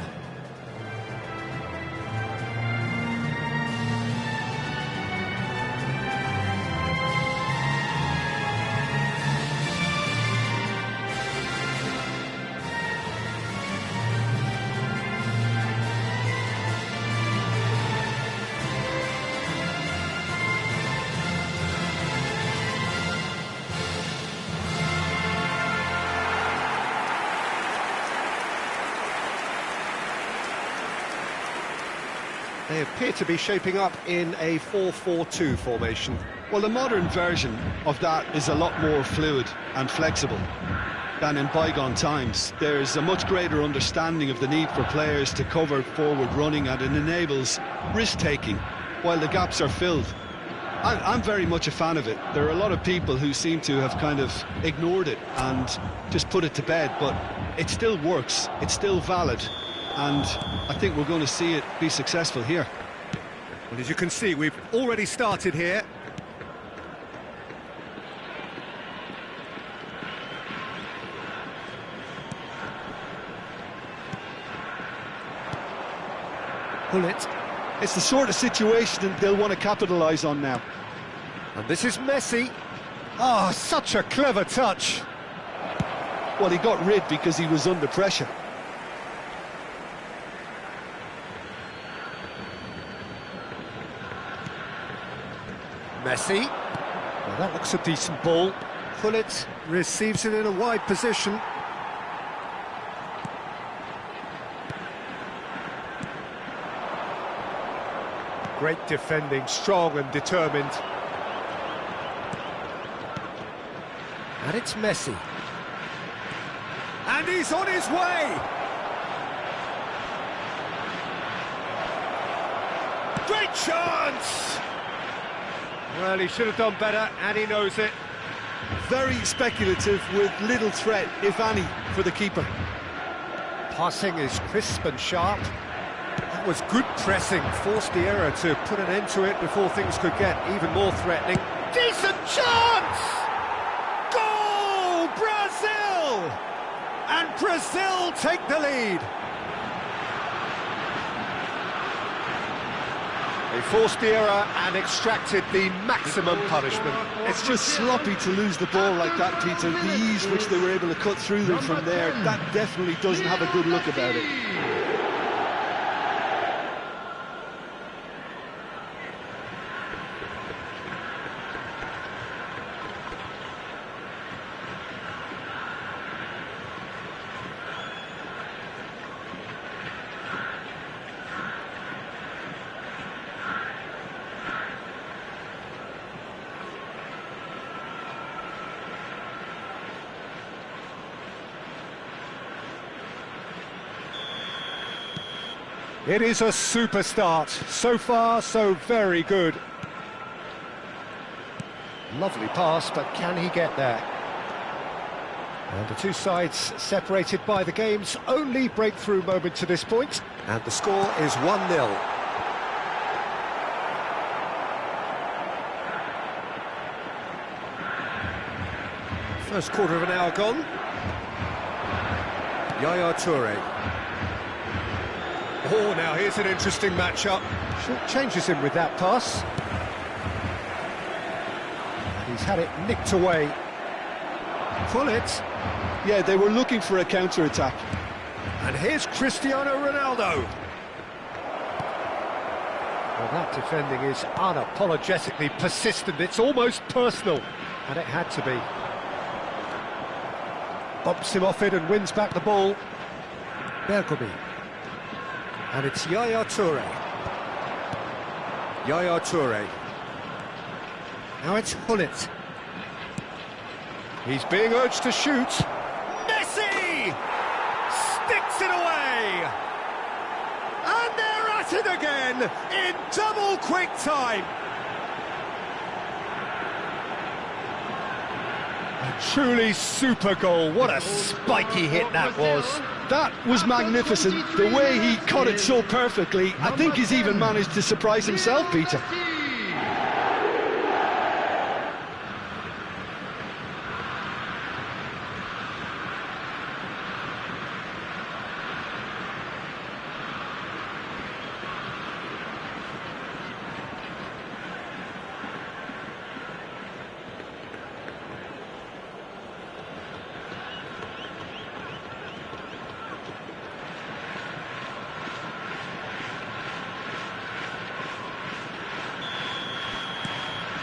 They appear to be shaping up in a 4-4-2 formation. Well, the modern version of that is a lot more fluid and flexible than in bygone times. There's a much greater understanding of the need for players to cover forward running, and it enables risk-taking while the gaps are filled. I'm very much a fan of it. There are a lot of people who seem to have kind of ignored it and just put it to bed, but it still works, it's still valid, and I think we're going to see it be successful here. Well, as you can see, we've already started here. Pull it. It's the sort of situation that they'll want to capitalise on now. And this is Messi. Oh, such a clever touch. Well, he got rid because he was under pressure. Messi. Well, that looks a decent ball. Pullet receives it in a wide position. Great defending, strong and determined. And it's Messi. And he's on his way! Great chance! Well, he should have done better, and he knows it. Very speculative with little threat, if any, for the keeper. Passing is crisp and sharp. That was good pressing, forced the error to put an end to it before things could get even more threatening. Decent chance! Goal! Brazil! And Brazil take the lead. They forced the error and extracted the maximum punishment. It's just sloppy to lose the ball like that, Peter. The ease which they were able to cut through them from there, that definitely doesn't have a good look about it. It is a super start. So far, so very good. Lovely pass, but can he get there? And the two sides separated by the game's only breakthrough moment to this point. And the score is 1-0. First quarter of an hour gone. Yaya Toure. Oh, now here's an interesting matchup. Short changes him with that pass. And he's had it nicked away. Pull it. Yeah, they were looking for a counter-attack. And here's Cristiano Ronaldo. Well, that defending is unapologetically persistent. It's almost personal. And it had to be. Bumps him off it and wins back the ball. Bergomi. And it's Yaya Toure. Yaya Toure. Now it's Hullet. He's being urged to shoot. Messi! Sticks it away! And they're at it again in double quick time. A truly super goal. What a spiky hit that was. That was magnificent. The way he cut it so perfectly. I think he's even managed to surprise himself, Peter.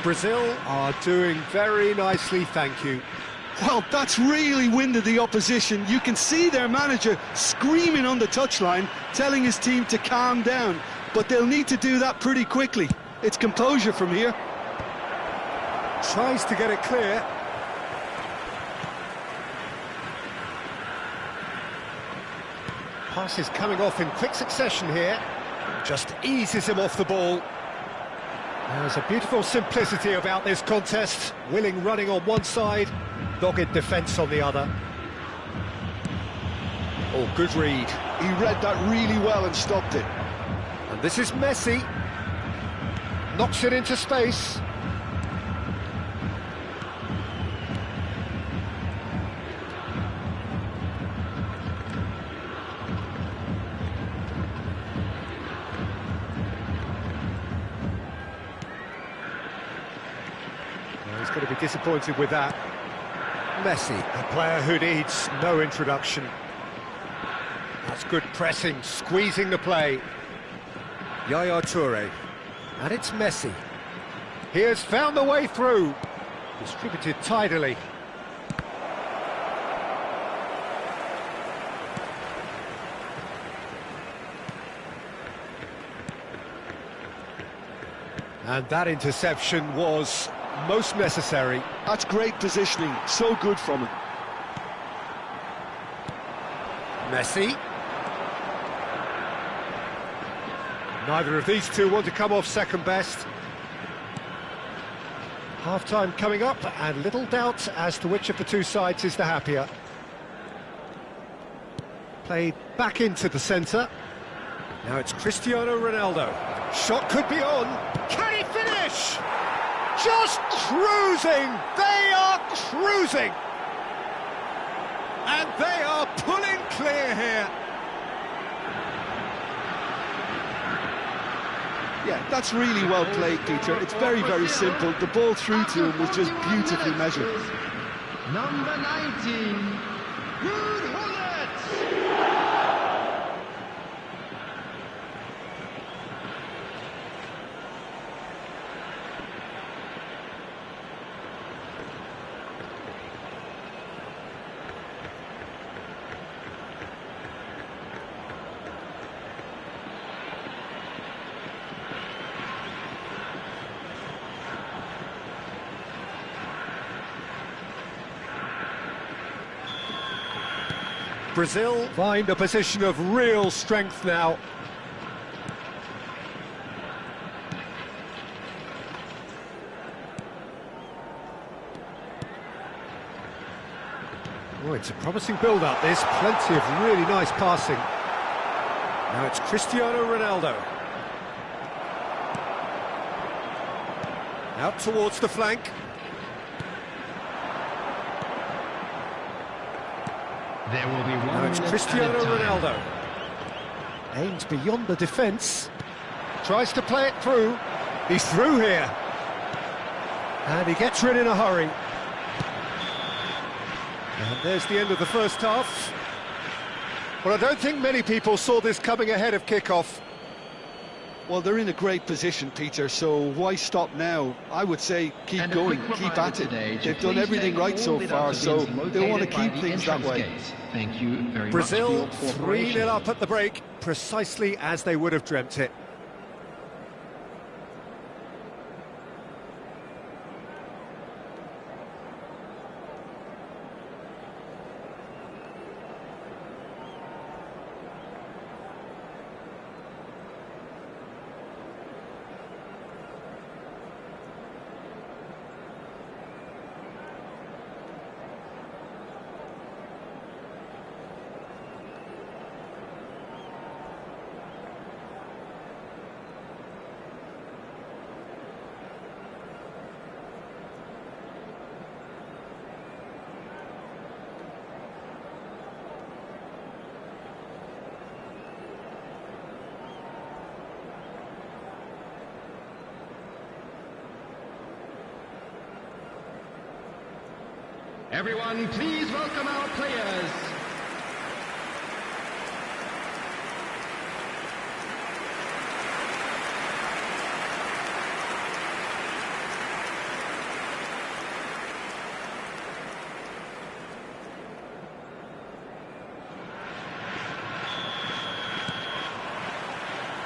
Brazil are doing very nicely, thank you. Well, that's really winded the opposition. You can see their manager screaming on the touchline, telling his team to calm down. But they'll need to do that pretty quickly. It's composure from here. Tries to get it clear. Passes coming off in quick succession here. Just eases him off the ball. There's a beautiful simplicity about this contest. Willing running on one side, dogged defence on the other. Oh, good read. He read that really well and stopped it. And this is Messi. Knocks it into space. He's going to be disappointed with that. Messi, a player who needs no introduction. That's good pressing, squeezing the play. Yaya Toure. And it's Messi. He has found the way through. Distributed tidily. And that interception was most necessary. That's great positioning, so good from him. Messi. Neither of these two want to come off second best. Half-time coming up, and little doubt as to which of the two sides is the happier. Played back into the centre. Now it's Cristiano Ronaldo. Shot could be on. Can he finish? Just cruising! They are cruising! And they are pulling clear here. Yeah, that's really well played, Peter. It's very, very simple. The ball through to him was just beautifully measured. Number 19, Good Hullet! Brazil find a position of real strength now. Oh, it's a promising build-up, this. Plenty of really nice passing. Now it's Cristiano Ronaldo. Out towards the flank. There will be one. Now it's Cristiano Ronaldo. Aims beyond the defence. Tries to play it through. He's through here. And he gets rid in a hurry. And there's the end of the first half. Well, I don't think many people saw this coming ahead of kick-off. Well, they're in a great position, Peter, so why stop now? I would say keep going, keep at it. They've done everything right so far, so they want to keep things that way. Thank you very Brazil much for your 3-0 up at the break, precisely as they would have dreamt it. Everyone, please welcome our players.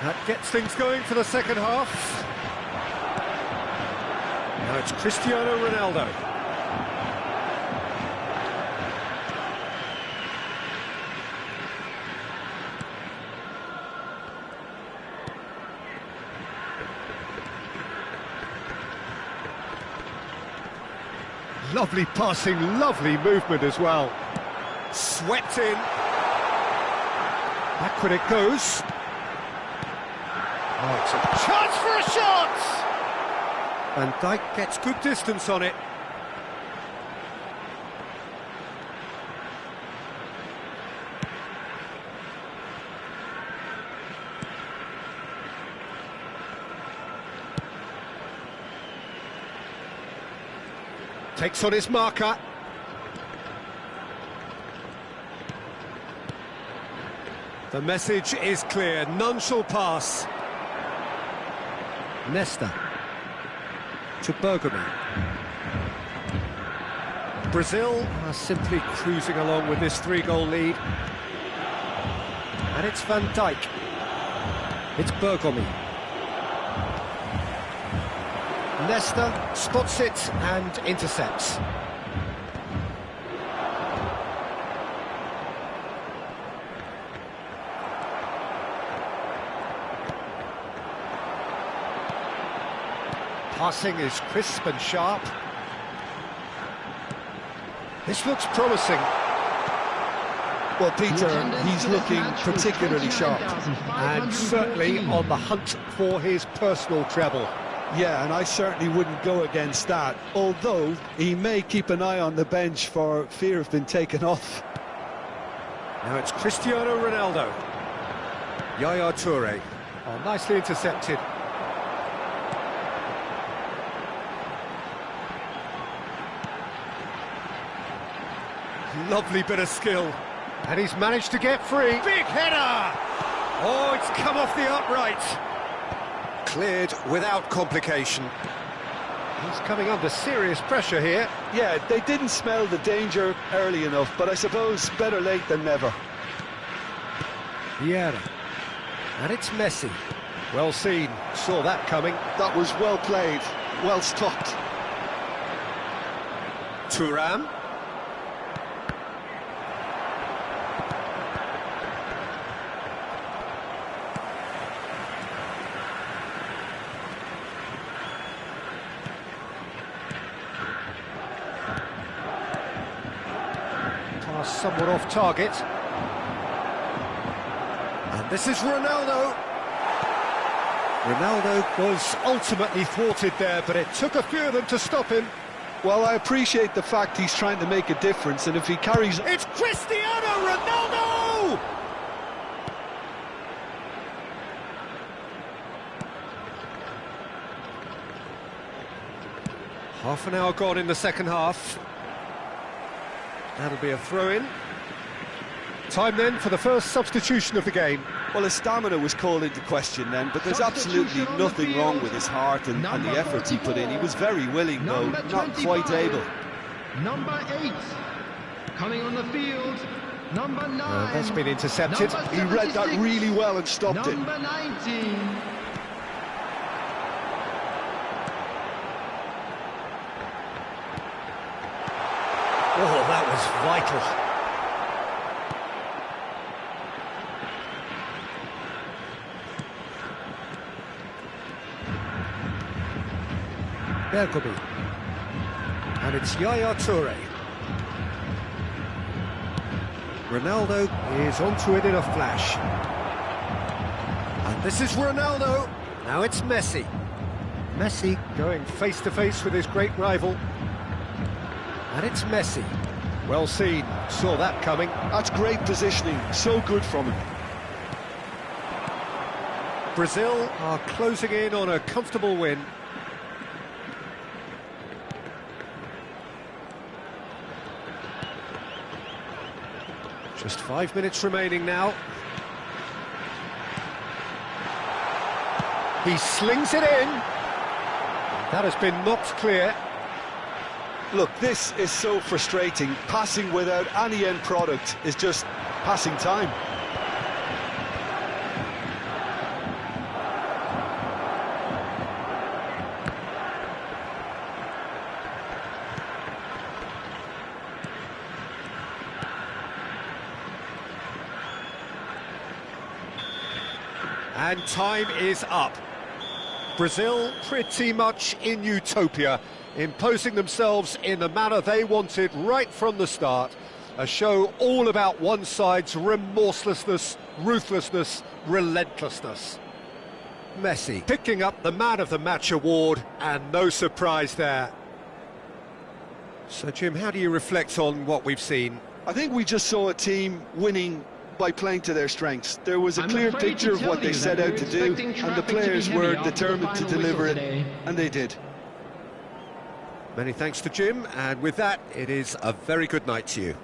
That gets things going for the second half. Now it's Cristiano Ronaldo. Lovely passing, lovely movement as well. Swept in. Backward it goes. Oh, it's a chance for a shot! And Dijk gets good distance on it. Takes on his marker. The message is clear, none shall pass. Nesta to Bergamy. Brazil are simply cruising along with this 3-goal lead. And it's Van Dijk. It's Bergamy. Nesta spots it and intercepts. Passing is crisp and sharp. This looks promising. Well, Peter, he's looking particularly sharp. And certainly on the hunt for his personal treble. Yeah, and I certainly wouldn't go against that, although he may keep an eye on the bench for fear of being taken off. Now it's Cristiano Ronaldo. Yaya Toure. Oh, nicely intercepted. Lovely bit of skill. And he's managed to get free. Big header! Oh, it's come off the upright. Cleared without complication. He's coming under serious pressure here. Yeah, they didn't smell the danger early enough, but I suppose better late than never. Vieira. And it's Messi. Well seen. Saw that coming. That was well played, well stopped. Thuram. Somewhat off target. And this is Ronaldo. Ronaldo was ultimately thwarted there, but it took a few of them to stop him. Well, I appreciate the fact he's trying to make a difference, and if he carries... It's Cristiano Ronaldo! Half an hour gone in the second half. That'll be a throw-in. Time then for the first substitution of the game. Well, his stamina was called into question then, but there's absolutely nothing wrong with his heart and the efforts he put in. He was very willing, though, not quite able. Number 8, coming on the field, number 9. That's been intercepted. He read that really well and stopped it. Number 19. Oh, that was vital. Bergamy. And it's Yaya Toure. Ronaldo is onto it in a flash. And this is Ronaldo. Now it's Messi. Messi going face-to-face with his great rival. And it's Messi. Well seen, saw that coming. That's great positioning, so good from him. Brazil are closing in on a comfortable win. Just 5 minutes remaining now. He slings it in. That has been knocked clear. Look, this is so frustrating. Passing without any end product is just passing time. And time is up. Brazil pretty much in utopia, imposing themselves in the manner they wanted right from the start. A show all about one side's remorselessness, ruthlessness, relentlessness. Messi picking up the Man of the Match award, and no surprise there. So, Jim, how do you reflect on what we've seen? I think we just saw a team winning by playing to their strengths. There was a clear picture of what they set out to do, and the players were determined to deliver it, and they did. Many thanks to Jim, and with that, it is a very good night to you.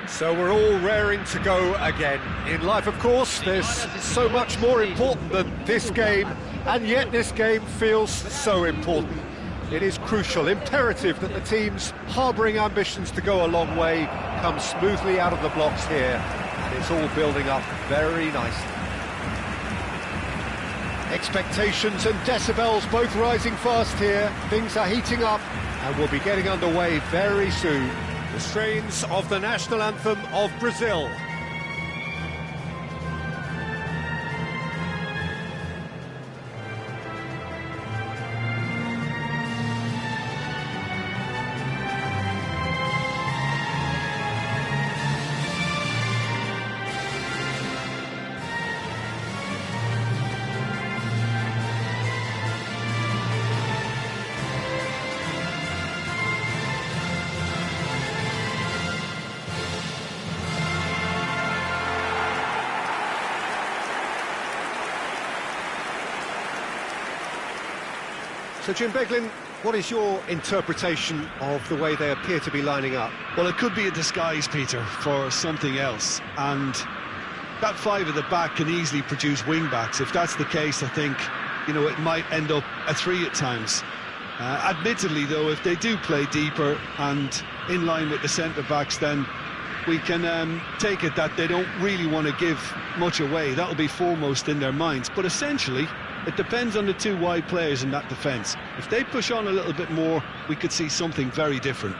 So we're all raring to go again. In life, of course, there's so much more important than this game, and yet this game feels so important. It is crucial, imperative that the teams harbouring ambitions to go a long way come smoothly out of the blocks here, and it's all building up very nicely. Expectations and decibels both rising fast here. Things are heating up, and we'll be getting underway very soon. The strains of the national anthem of Brazil. So, Jim Beglin, what is your interpretation of the way they appear to be lining up? Well, it could be a disguise, Peter, for something else. And that five at the back can easily produce wing-backs. If that's the case, I think, you know, it might end up a three at times. Admittedly, though, if they do play deeper and in line with the centre-backs, then we can take it that they don't really want to give much away. That'll be foremost in their minds. But essentially, it depends on the two wide players in that defence. If they push on a little bit more, we could see something very different.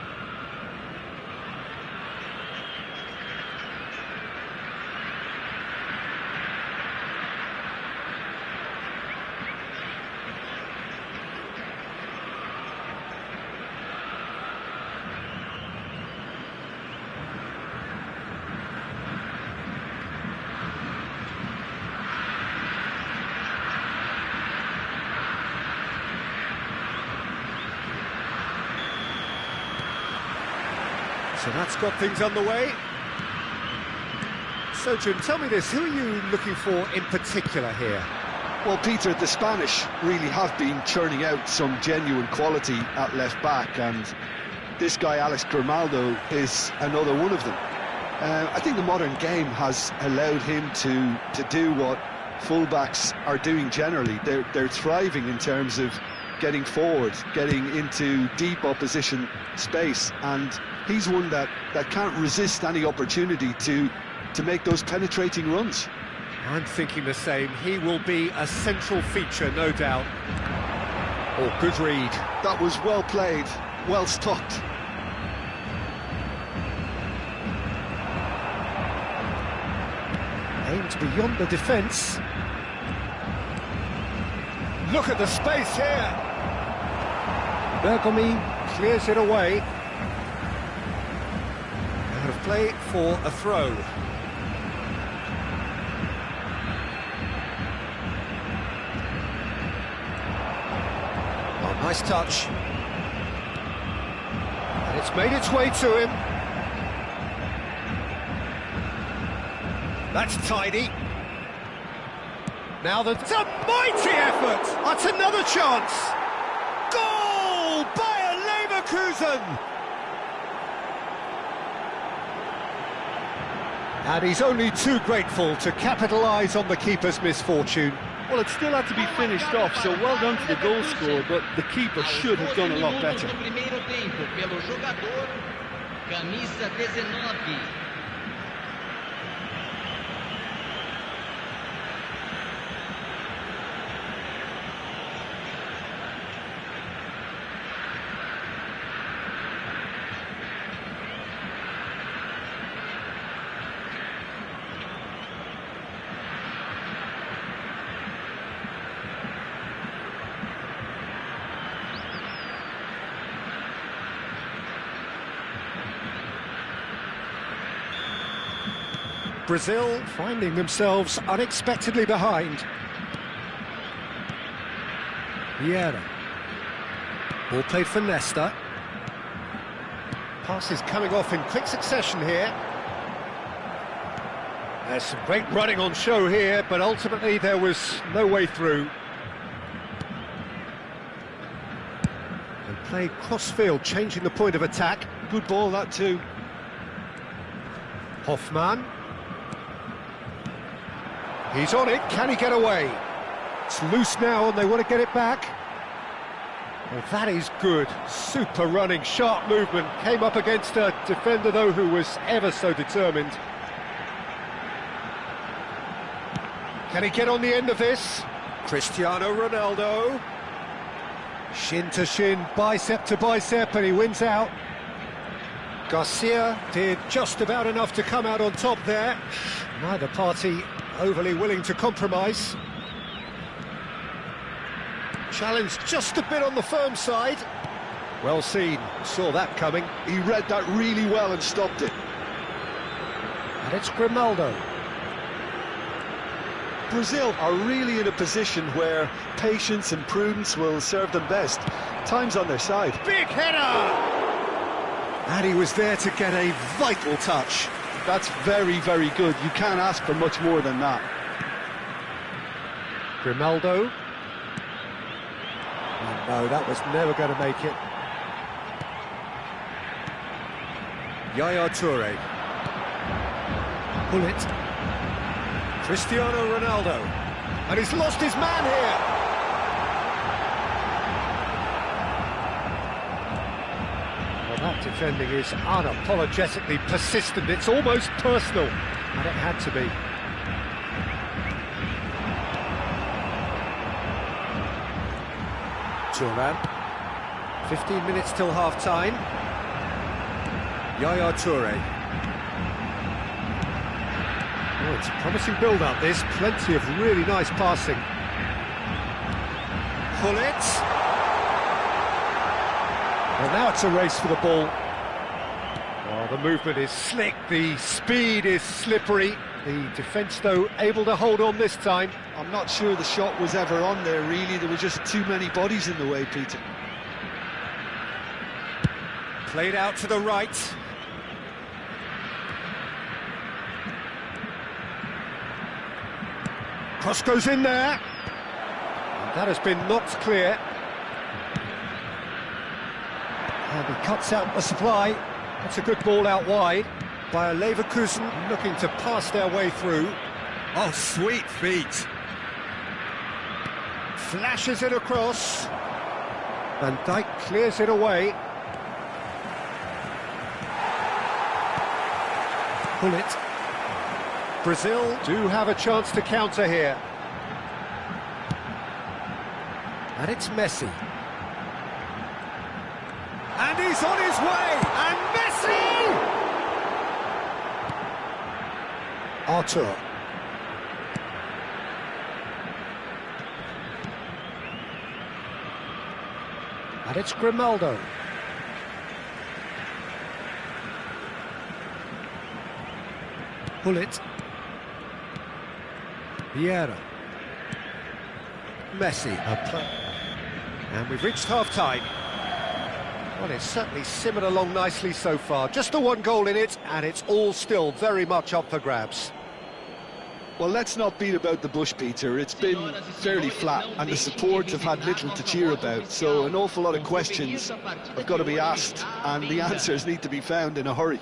So that's got things underway. So, Jim, tell me this, who are you looking for in particular here? Well, Peter, the Spanish really have been churning out some genuine quality at left-back, and this guy, Alex Grimaldo, is another one of them. I think the modern game has allowed him to do what fullbacks are doing generally. They're thriving in terms of getting forward, getting into deep opposition space, and he's one that can't resist any opportunity to make those penetrating runs. I'm thinking the same. He will be a central feature, no doubt. Oh, good read. That was well played, well stopped. Aimed beyond the defence. Look at the space here. Bergomi clears it away. Out of play for a throw. Oh, nice touch. And it's made its way to him. That's tidy. Now it's a mighty effort. That's another chance. Goal! Bayer Leverkusen! And he's only too grateful to capitalise on the keeper's misfortune. Well, it still had to be finished off, so well done to the goal scorer, but the keeper should have done a lot better. Brazil finding themselves unexpectedly behind. Vieira. Ball played for Nesta. Passes coming off in quick succession here. There's some great running on show here, but ultimately there was no way through. And played cross-field, changing the point of attack. Good ball, that too. Hoffman. He's on it, can he get away? It's loose now and they want to get it back. Well, that is good. Super running, sharp movement. Came up against a defender, though, who was ever so determined. Can he get on the end of this? Cristiano Ronaldo. Shin to shin, bicep to bicep, and he wins out. Garcia did just about enough to come out on top there. Neither party overly willing to compromise. Challenge just a bit on the firm side. Well seen, saw that coming. He read that really well and stopped it. And it's Grimaldo. Brazil are really in a position where patience and prudence will serve them best. Time's on their side. Big header! And he was there to get a vital touch. That's very, very good. You can't ask for much more than that. Grimaldo. Oh, no, that was never going to make it. Yaya Toure. Pull it. Cristiano Ronaldo. And he's lost his man here. Well, that defending is unapologetically persistent. It's almost personal. And it had to be. Thuram. 15 minutes till half-time. Yaya Toure. Oh, it's a promising build-up, this. Plenty of really nice passing. Pull it. Well, now it's a race for the ball. Oh, the movement is slick, the speed is slippery. The defence, though, able to hold on this time. I'm not sure the shot was ever on there, really. There were just too many bodies in the way, Peter. Played out to the right. Cross goes in there. And that has been knocked clear. And he cuts out the supply. That's a good ball out wide by a Leverkusen looking to pass their way through. Oh, sweet feet. Flashes it across. Van Dijk clears it away. Pull it. Brazil do have a chance to counter here. And it's Messi. And he's on his way! And Messi! Arthur. And it's Grimaldo. Pull it. Vieira. Messi. And we've reached half-time. Well, it's certainly simmered along nicely so far. Just the one goal in it, and it's all still very much up for grabs. Well, let's not beat about the bush, Peter. It's been fairly flat, and the support have had little to cheer about. So an awful lot of questions have got to be asked, and the answers need to be found in a hurry.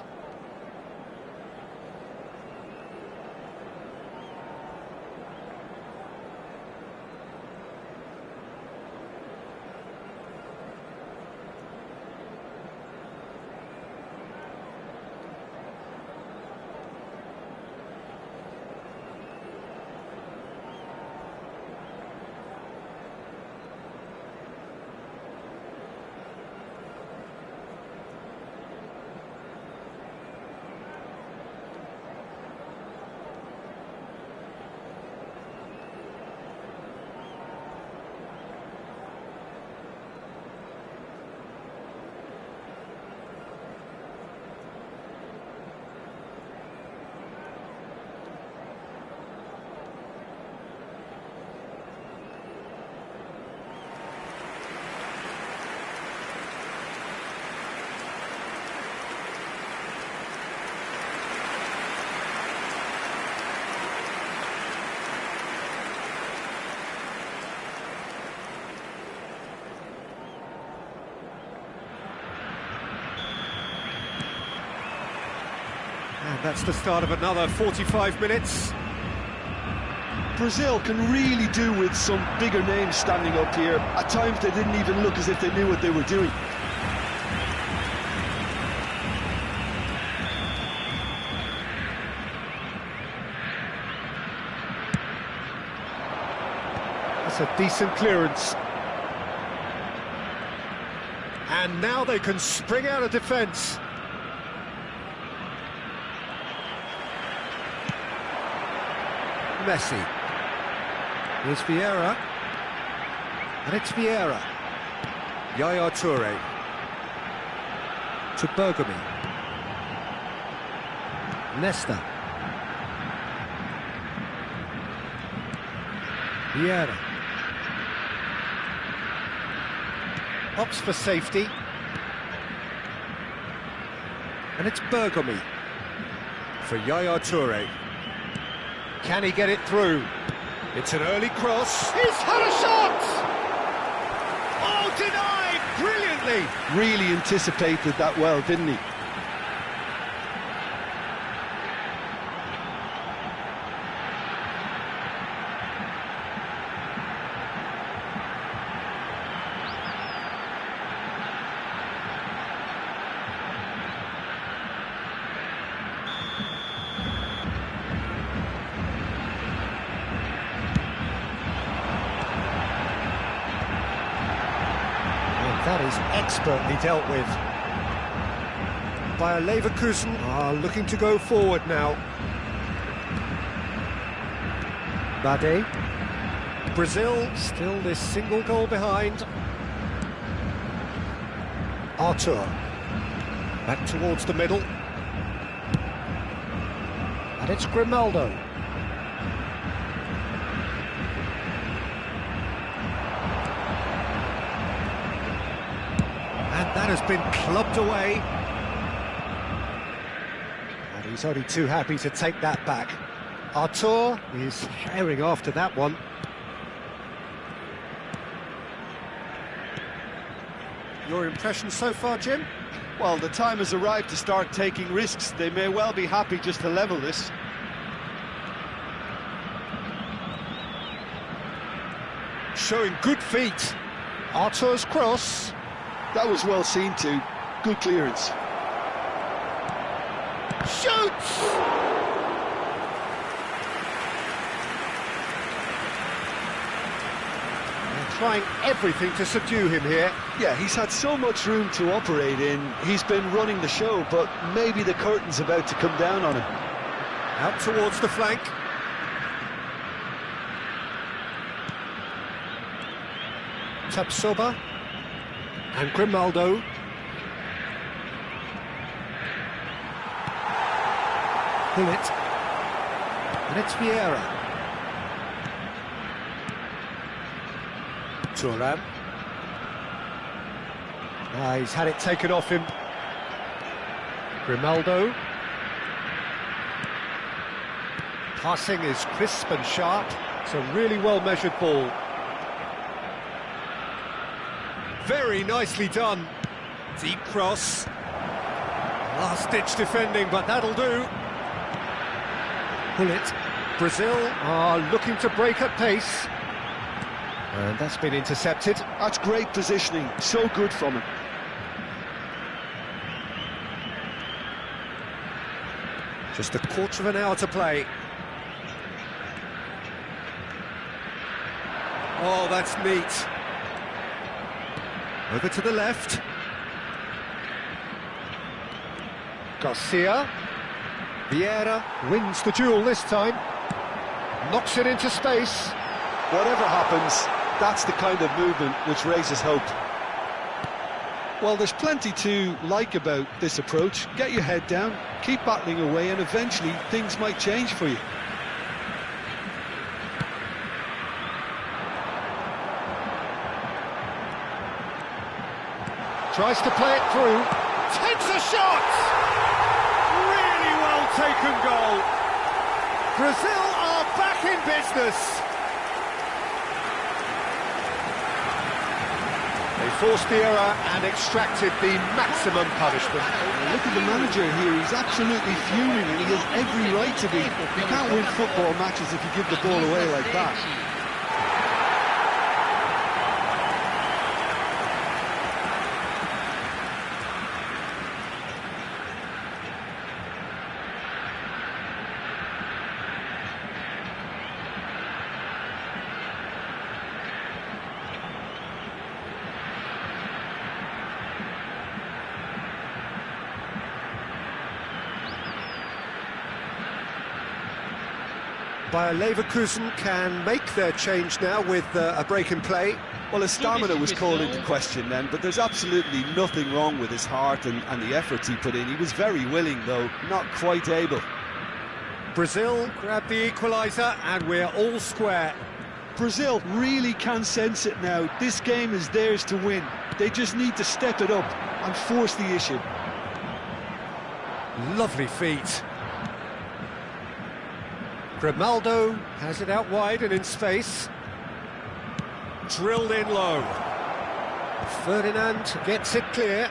And that's the start of another 45 minutes. Brazil can really do with some bigger names standing up here. At times they didn't even look as if they knew what they were doing. That's a decent clearance. And now they can spring out of defence. Messi. Here's Vieira. And it's Vieira. Yaya Toure. To Bergami. Nesta. Vieira. Opts for safety. And it's Bergami. For Yaya Toure. Can he get it through? It's an early cross. He's had a shot! Oh, denied brilliantly! Really anticipated that well, didn't he? That is expertly dealt with. Bayer Leverkusen are looking to go forward now. Bade. Brazil still this single goal behind. Artur. Back towards the middle. And it's Grimaldo. And that has been clubbed away. And he's only too happy to take that back. Artur is herring after that one. Your impression so far, Jim? Well, the time has arrived to start taking risks. They may well be happy just to level this. Showing good feet. Artur's cross. That was well seen too. Good clearance. Shoots! They're trying everything to subdue him here. Yeah, he's had so much room to operate in. He's been running the show, but maybe the curtain's about to come down on him. Out towards the flank. Tapsoba. And Grimaldo. Bullet. And it's Vieira. Thuram. He's had it taken off him. Grimaldo. Passing is crisp and sharp. It's a really well-measured ball. Very nicely done. Deep cross. Last-ditch defending, but that'll do. Bullet. Brazil are looking to break at pace. And that's been intercepted. That's great positioning. So good from him. Just a quarter of an hour to play. Oh, that's neat. Over to the left. Garcia. Vieira wins the duel this time. Knocks it into space. Whatever happens, that's the kind of movement which raises hope. Well, there's plenty to like about this approach. Get your head down, keep battling away, and eventually things might change for you. Tries to play it through. Takes a shot! Really well taken goal. Brazil are back in business. They forced the error and extracted the maximum punishment. Look at the manager here, he's absolutely fuming and he has every right to be. You can't win football matches if you give the ball away like that. Bayer Leverkusen can make their change now with a break in play. Well, his stamina was called into question then, but there's absolutely nothing wrong with his heart and the efforts he put in. He was very willing, though, not quite able. Brazil grab the equaliser, and we're all square. Brazil really can sense it now. This game is theirs to win. They just need to step it up and force the issue. Lovely feet. Grimaldo has it out wide and in space. Drilled in low. Ferdinand gets it clear.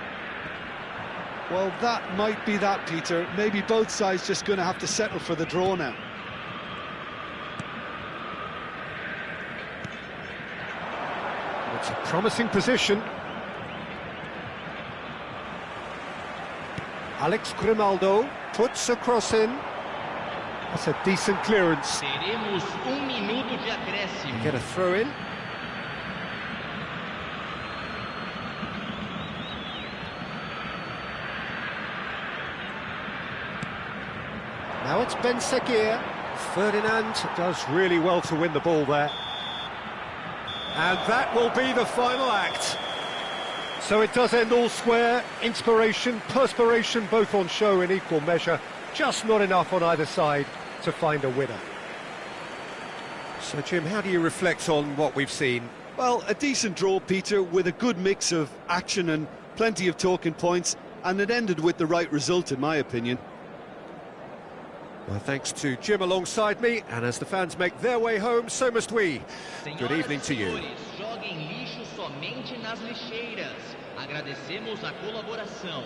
Well, that might be that, Peter. Maybe both sides just going to have to settle for the draw now. It's a promising position. Alex Grimaldo puts a cross in. That's a decent clearance. Teremos minuto de acréscimo. Get a throw in. Now it's Ben Seguir. Ferdinand does really well to win the ball there. And that will be the final act. So it does end all square. Inspiration, perspiration, both on show in equal measure. Just not enough on either side to find a winner. So, Jim, how do you reflect on what we've seen? Well, a decent draw, Peter, with a good mix of action and plenty of talking points, and it ended with the right result, in my opinion. Well, thanks to Jim alongside me, and as the fans make their way home, so must we. Good evening to you. Joguem lixo somente nas lixeiras. Agradecemos a colaboração.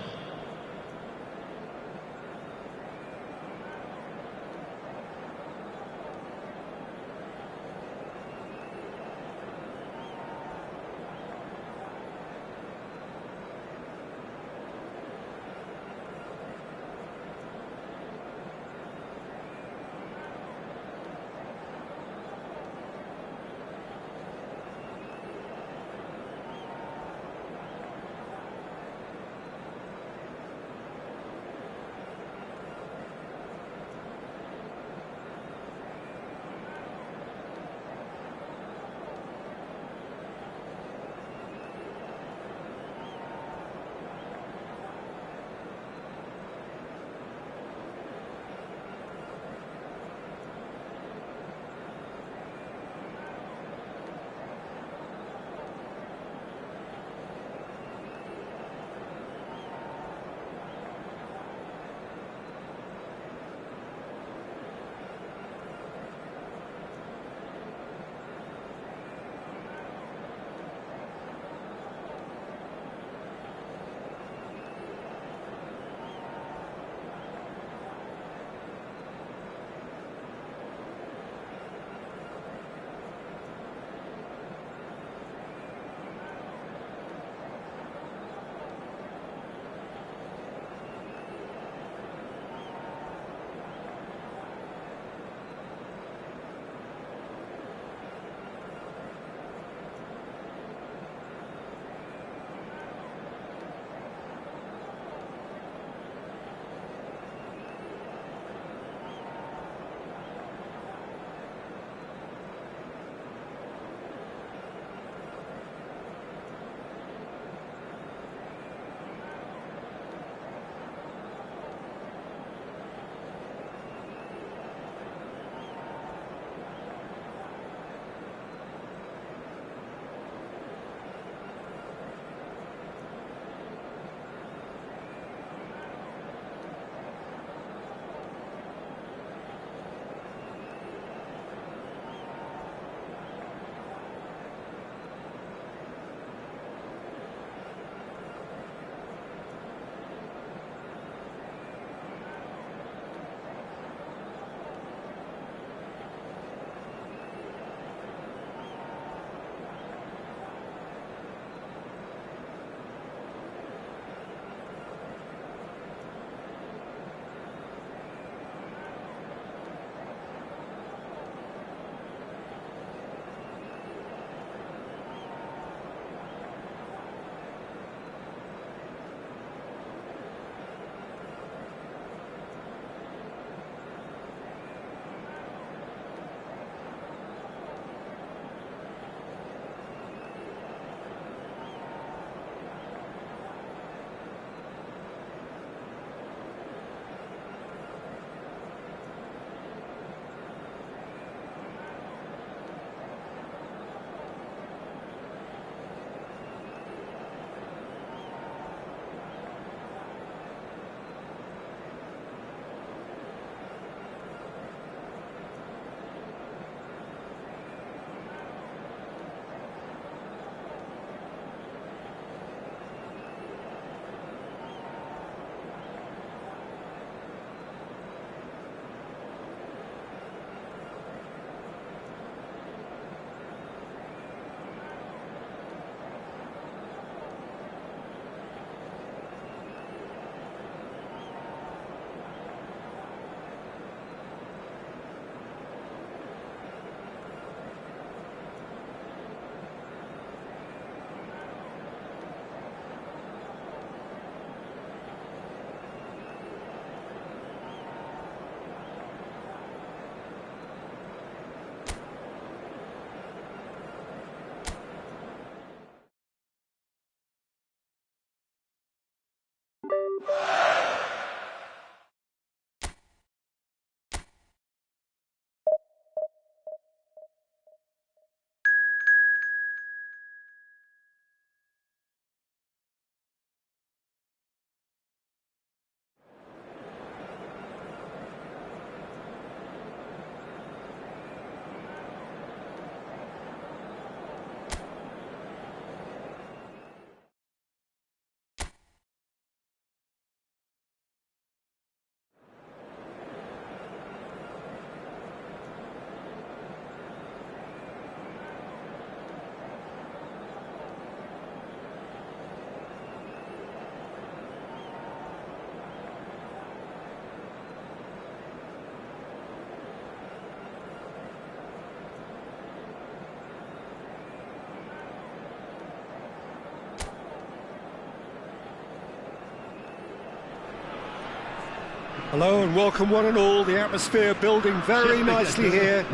Hello and welcome one and all. The atmosphere building very nicely here.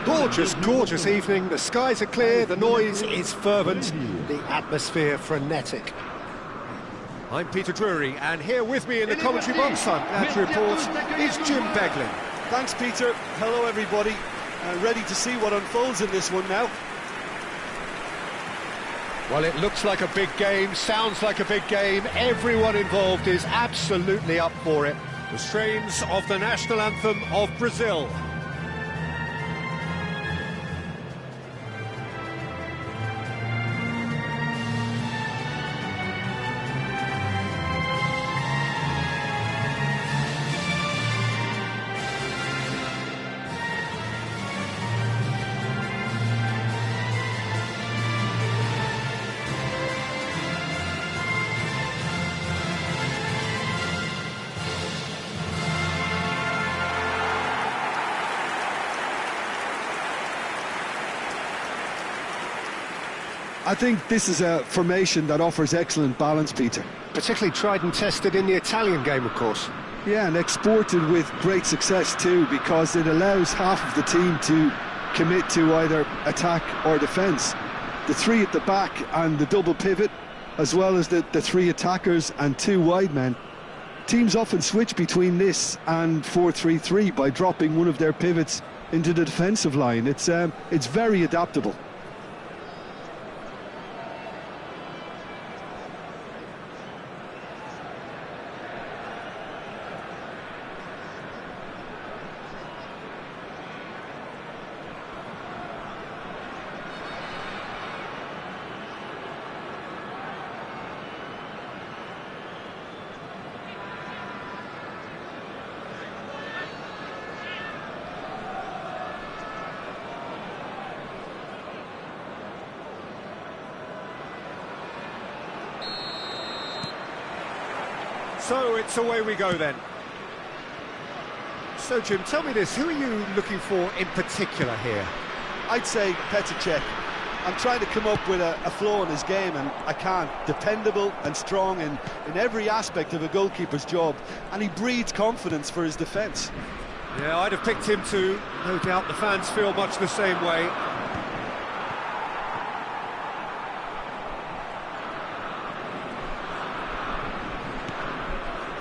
Gorgeous, gorgeous evening. The skies are clear, the noise is fervent, the atmosphere frenetic. I'm Peter Drury, and here with me in the commentary box, I'm glad to report, is Jim Beglin. Thanks, Peter. Hello, everybody. Ready to see what unfolds in this one now. Well, it looks like a big game, sounds like a big game. Everyone involved is absolutely up for it. The strains of the national anthem of Brazil. I think this is a formation that offers excellent balance, Peter. Particularly tried and tested in the Italian game, of course. Yeah, and exported with great success too, because it allows half of the team to commit to either attack or defence. The three at the back and the double pivot, as well as the three attackers and two wide men. Teams often switch between this and 4-3-3 by dropping one of their pivots into the defensive line. It's very adaptable. So it's away we go then. So Jim, tell me this, who are you looking for in particular here? I'd say Petr Cech. I'm trying to come up with a flaw in his game, and I can't. Dependable and strong in every aspect of a goalkeeper's job, and he breeds confidence for his defence. Yeah, I'd have picked him too. No doubt the fans feel much the same way.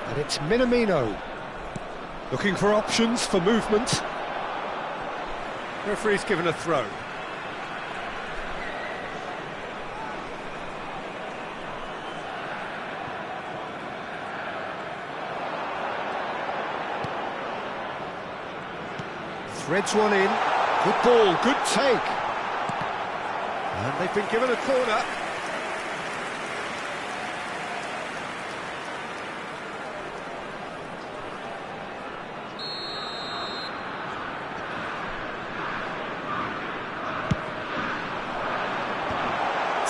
And it's Minamino. Looking for options for movement. Referee's given a throw. Threads one in. Good ball, good take. And they've been given a corner.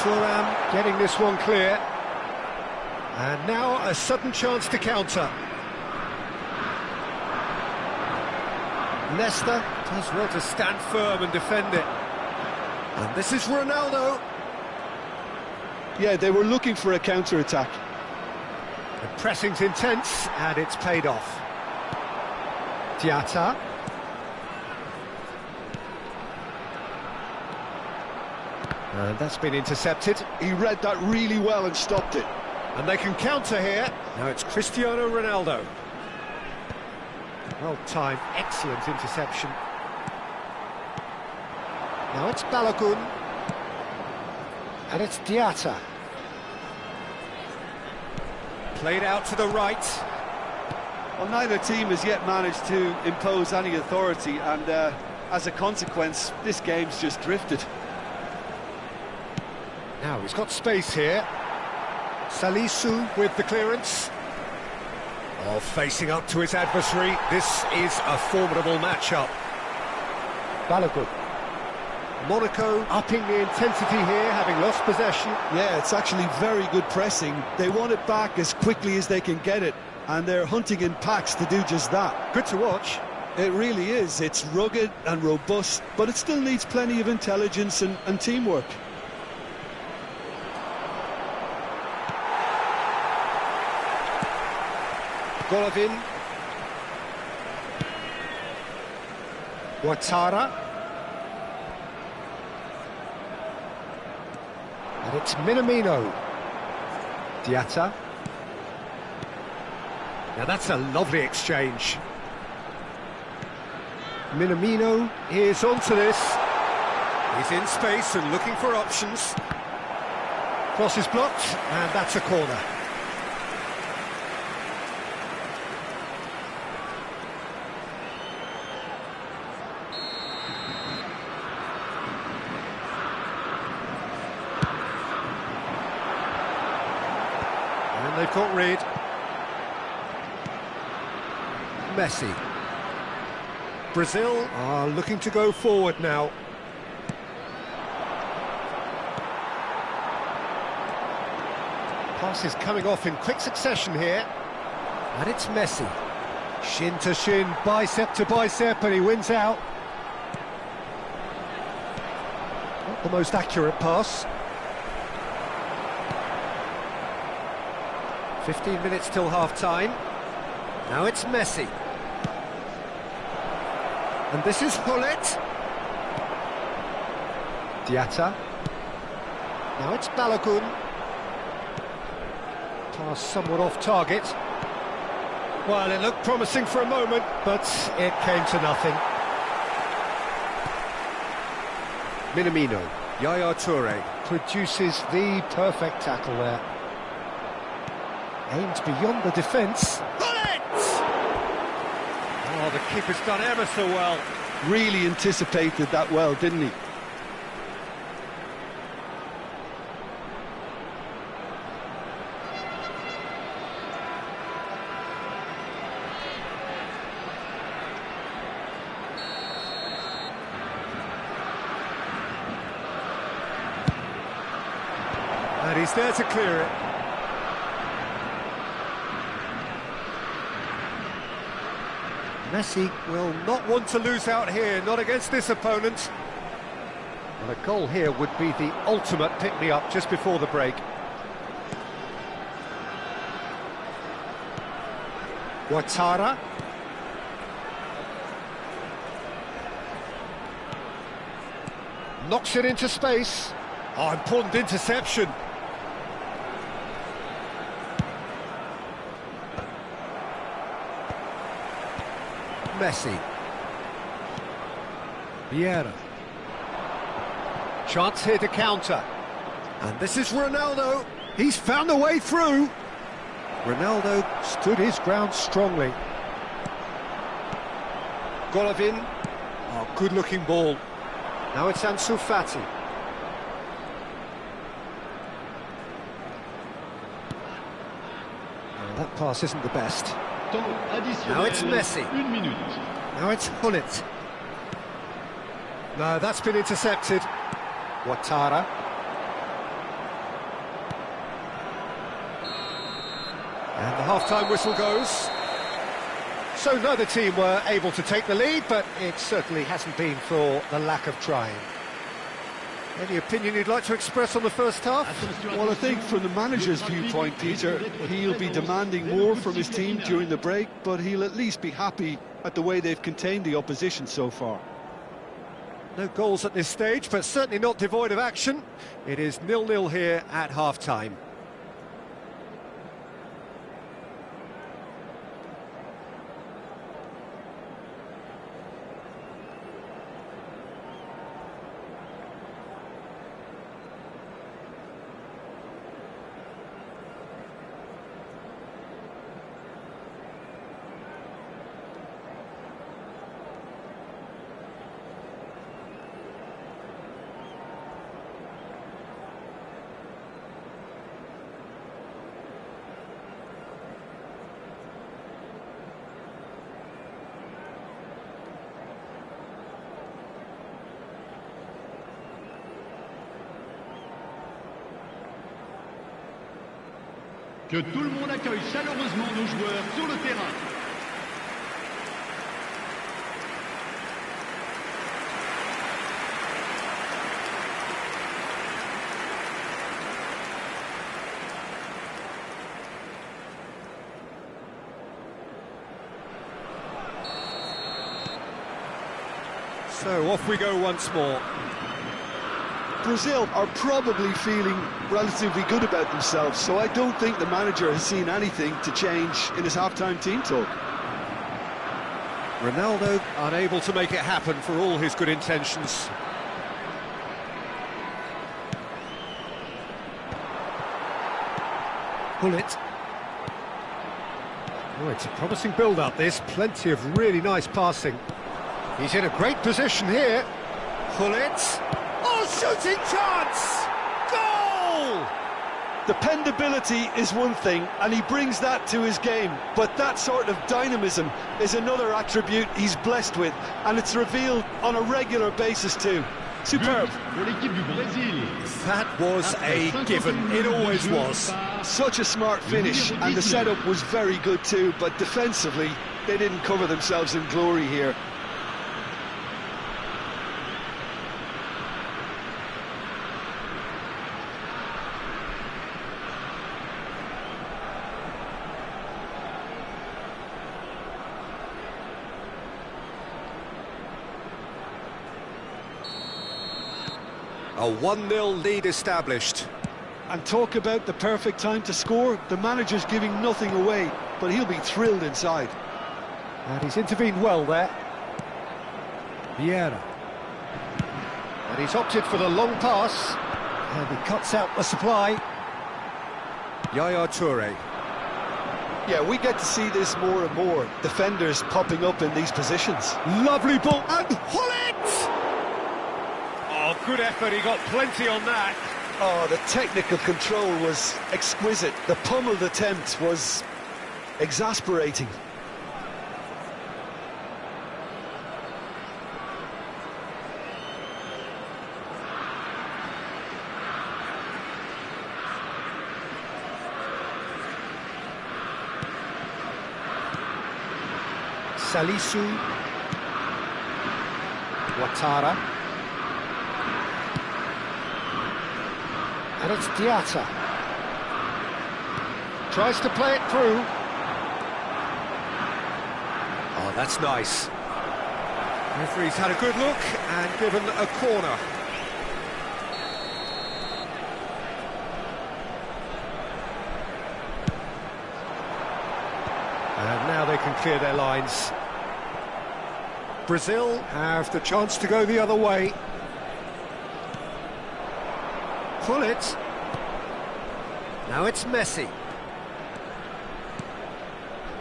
Thuram getting this one clear. And now a sudden chance to counter. Leicester does well to stand firm and defend it. And this is Ronaldo. Yeah, they were looking for a counter-attack. The pressing's intense, and it's paid off. Diatta. And that's been intercepted. He read that really well and stopped it. And they can counter here. Now it's Cristiano Ronaldo. Well-timed, excellent interception. Now it's Balogun. And it's Diatta. Played out to the right. Well, neither team has yet managed to impose any authority, and as a consequence, this game's just drifted. Now he's got space here. Salisu with the clearance. Oh, facing up to his adversary. This is a formidable matchup. Balogun. Monaco upping the intensity here, having lost possession. Yeah, it's actually very good pressing. They want it back as quickly as they can get it, and they're hunting in packs to do just that. Good to watch. It really is. It's rugged and robust, but it still needs plenty of intelligence and teamwork. Golovin. Ouattara. And it's Minamino. Diatta. Now that's a lovely exchange. Minamino is onto this. He's in space and looking for options. Cross is blocked, and that's a corner. And they've got rid. Messi. Brazil are looking to go forward now. Pass is coming off in quick succession here. And it's Messi. Shin to shin, bicep to bicep, and he wins out. Not the most accurate pass. 15 minutes till half-time. Now it's Messi. And this is Hullet. Diatta. Now it's Balogun. Pass somewhat off target. Well, it looked promising for a moment, but it came to nothing. Minamino. Yaya Toure produces the perfect tackle there. Aimed beyond the defence. Oh, the keeper's done ever so well. Really anticipated that well, didn't he? And he's there to clear it. Messi will not want to lose out here, not against this opponent. Well, a goal here would be the ultimate pick-me-up just before the break. Ouattara. Knocks it into space. Oh, important interception. Messi. Vieira. Chance here to counter. And this is Ronaldo. He's found a way through. Ronaldo stood his ground strongly. Golovin. Oh, good-looking ball. Now it's Ansu Fati. Oh, that pass isn't the best. Now it's Messi. Now it's Hullet. No, that's been intercepted. Ouattara. And the half-time whistle goes. So neither team were able to take the lead, but it certainly hasn't been for the lack of trying. Any opinion you'd like to express on the first half? Well, I think from the manager's viewpoint, Peter, he'll be demanding more from his team during the break, but he'll at least be happy at the way they've contained the opposition so far. No goals at this stage, but certainly not devoid of action. It is 0-0 here at half-time. Que tout le monde accueille chaleureusement nos joueurs sur le terrain. So off we go once more. Brazil are probably feeling relatively good about themselves, so I don't think the manager has seen anything to change in his half-time team talk. Ronaldo unable to make it happen for all his good intentions. Pull it. Oh, it's a promising build-up, this. Plenty of really nice passing. He's in a great position here. Pull it. Oh, shooting chance! Goal! Dependability is one thing, and he brings that to his game, but that sort of dynamism is another attribute he's blessed with, and it's revealed on a regular basis too. Superb. That was a given, it always was. Such a smart finish, and the setup was very good too, but defensively, they didn't cover themselves in glory here. A 1-0 lead established. And talk about the perfect time to score. The manager's giving nothing away, but he'll be thrilled inside. And he's intervened well there. Vieira. And he's opted for the long pass. And he cuts out the supply. Yaya Toure. Yeah, we get to see this more and more. Defenders popping up in these positions. Lovely ball. And pull it! Oh, good effort. He got plenty on that. Oh, the technical control was exquisite. The pummeled attempt was exasperating. Salisu. Ouattara. And it's Diatta. Tries to play it through. Oh, that's nice. Referee's had a good look and given a corner. And now they can clear their lines. Brazil have the chance to go the other way. Pull it. Now it's Messi.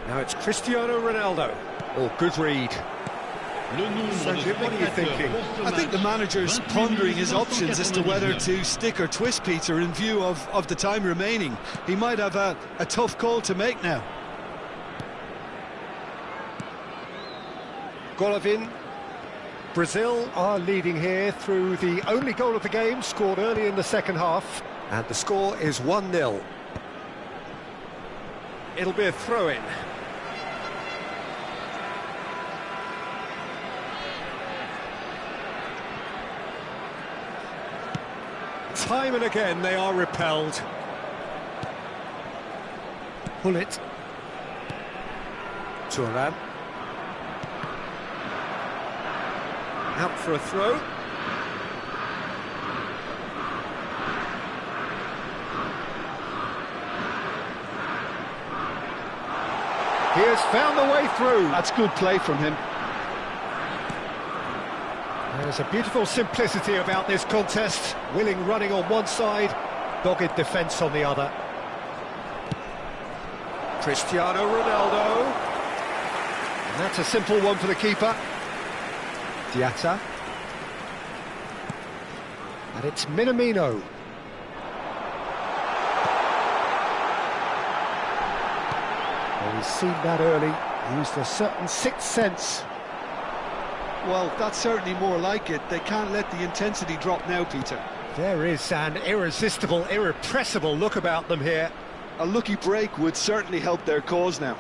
Now it's Cristiano Ronaldo. Oh, good read. Sanjit, what are you thinking? I think the manager's pondering his options as to whether to stick or twist Peter in view of the time remaining. He might have a tough call to make now. Golovin. Brazil are leading here through the only goal of the game, scored early in the second half. And the score is 1-0. It'll be a throw-in. Time and again they are repelled. Pull it. Thuram. Out for a throw. He has found the way through. That's good play from him. There's a beautiful simplicity about this contest. Willing running on one side, dogged defence on the other. Cristiano Ronaldo. And that's a simple one for the keeper. Diatta. And it's Minamino. Well, he's seen that early, used a certain sixth sense. Well, that's certainly more like it. They can't let the intensity drop now, Peter. There is an irresistible, irrepressible look about them here. A lucky break would certainly help their cause now.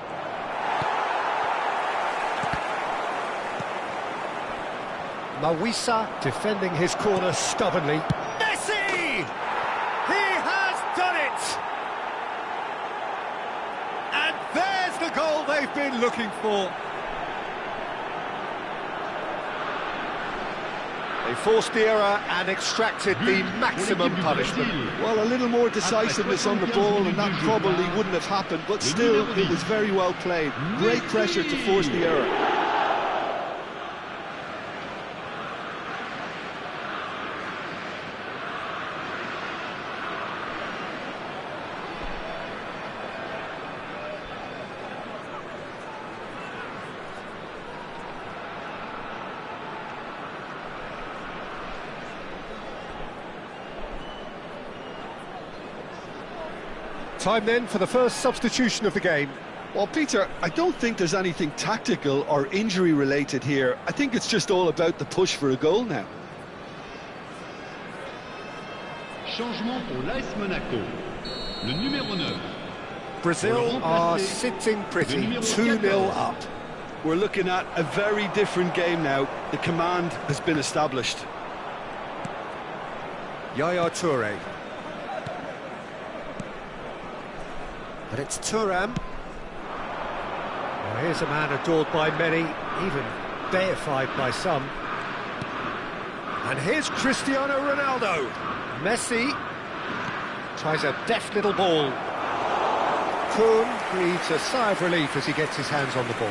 Mawisa defending his corner stubbornly. Messi! He has done it! And there's the goal they've been looking for. He forced the error and extracted the maximum punishment. Well, a little more decisiveness on the ball and that probably wouldn't have happened, but still, it was very well played. Great pressure to force the error. Time then for the first substitution of the game. Well, Peter, I don't think there's anything tactical or injury related here. I think it's just all about the push for a goal now. Changement pour l'AS Monaco. Le numéro 9. Brazil are sitting pretty, 2-0 up. We're looking at a very different game now. The command has been established. Yaya Toure. But it's Thuram. Well, here's a man adored by many, even deified by some. And here's Cristiano Ronaldo. Messi tries a deft little ball. Kuhn breathes a sigh of relief as he gets his hands on the ball.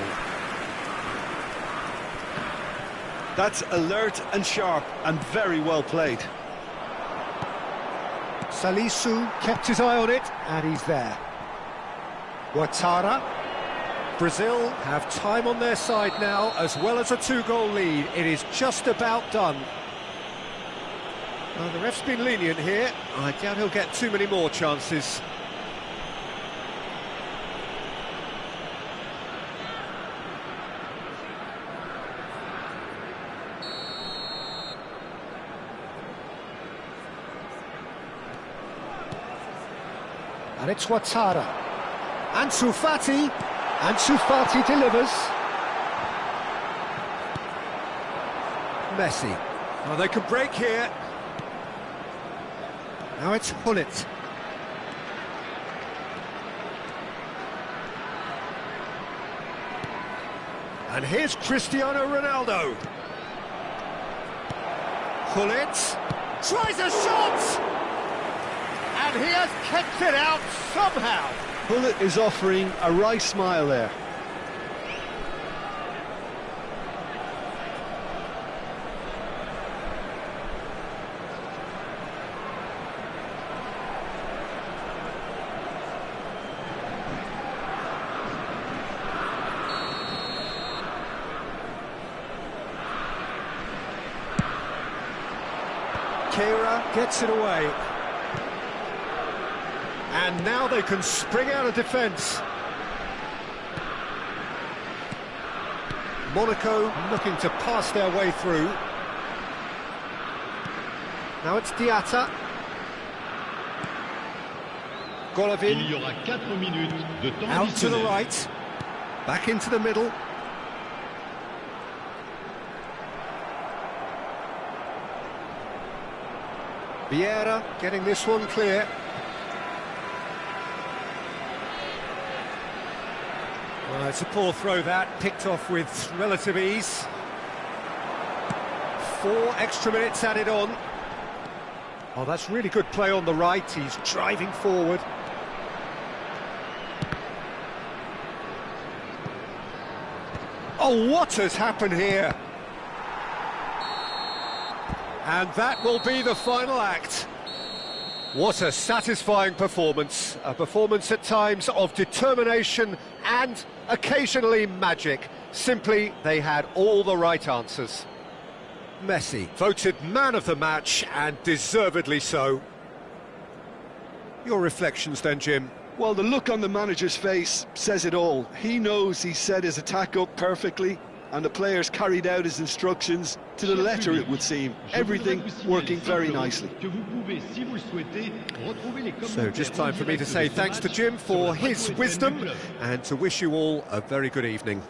That's alert and sharp and very well played. Salisu kept his eye on it, and he's there. Ouattara. Brazil have time on their side now, as well as a 2-goal lead. It is just about done. Well, the ref's been lenient here. I doubt he'll get too many more chances. And it's Ouattara. Ansu Fati delivers. Messi. Oh, they can break here. Now it's Hullet. And here's Cristiano Ronaldo. Hullet tries a shot! And he has kept it out somehow. Hullet is offering a wry smile there. Keira gets it away. And now they can spring out of defence. Monaco looking to pass their way through. Now it's Diatta. Golovin. Il y aura 4 minutes de temps Out to the additionnel. right. Back into the middle. Vieira getting this one clear. Well, it's a poor throw that, picked off with relative ease. 4 extra minutes added on. Oh, that's really good play on the right, he's driving forward. Oh, what has happened here? And that will be the final act. What a satisfying performance. A performance at times of determination and occasionally magic. Simply, they had all the right answers. Messi, voted man of the match, and deservedly so. Your reflections then, Jim? Well, the look on the manager's face says it all. He knows he set his attack up perfectly, and the players carried out his instructions to the letter, it would seem. Everything working very nicely. So just time for me to say thanks to Jim for his wisdom and to wish you all a very good evening.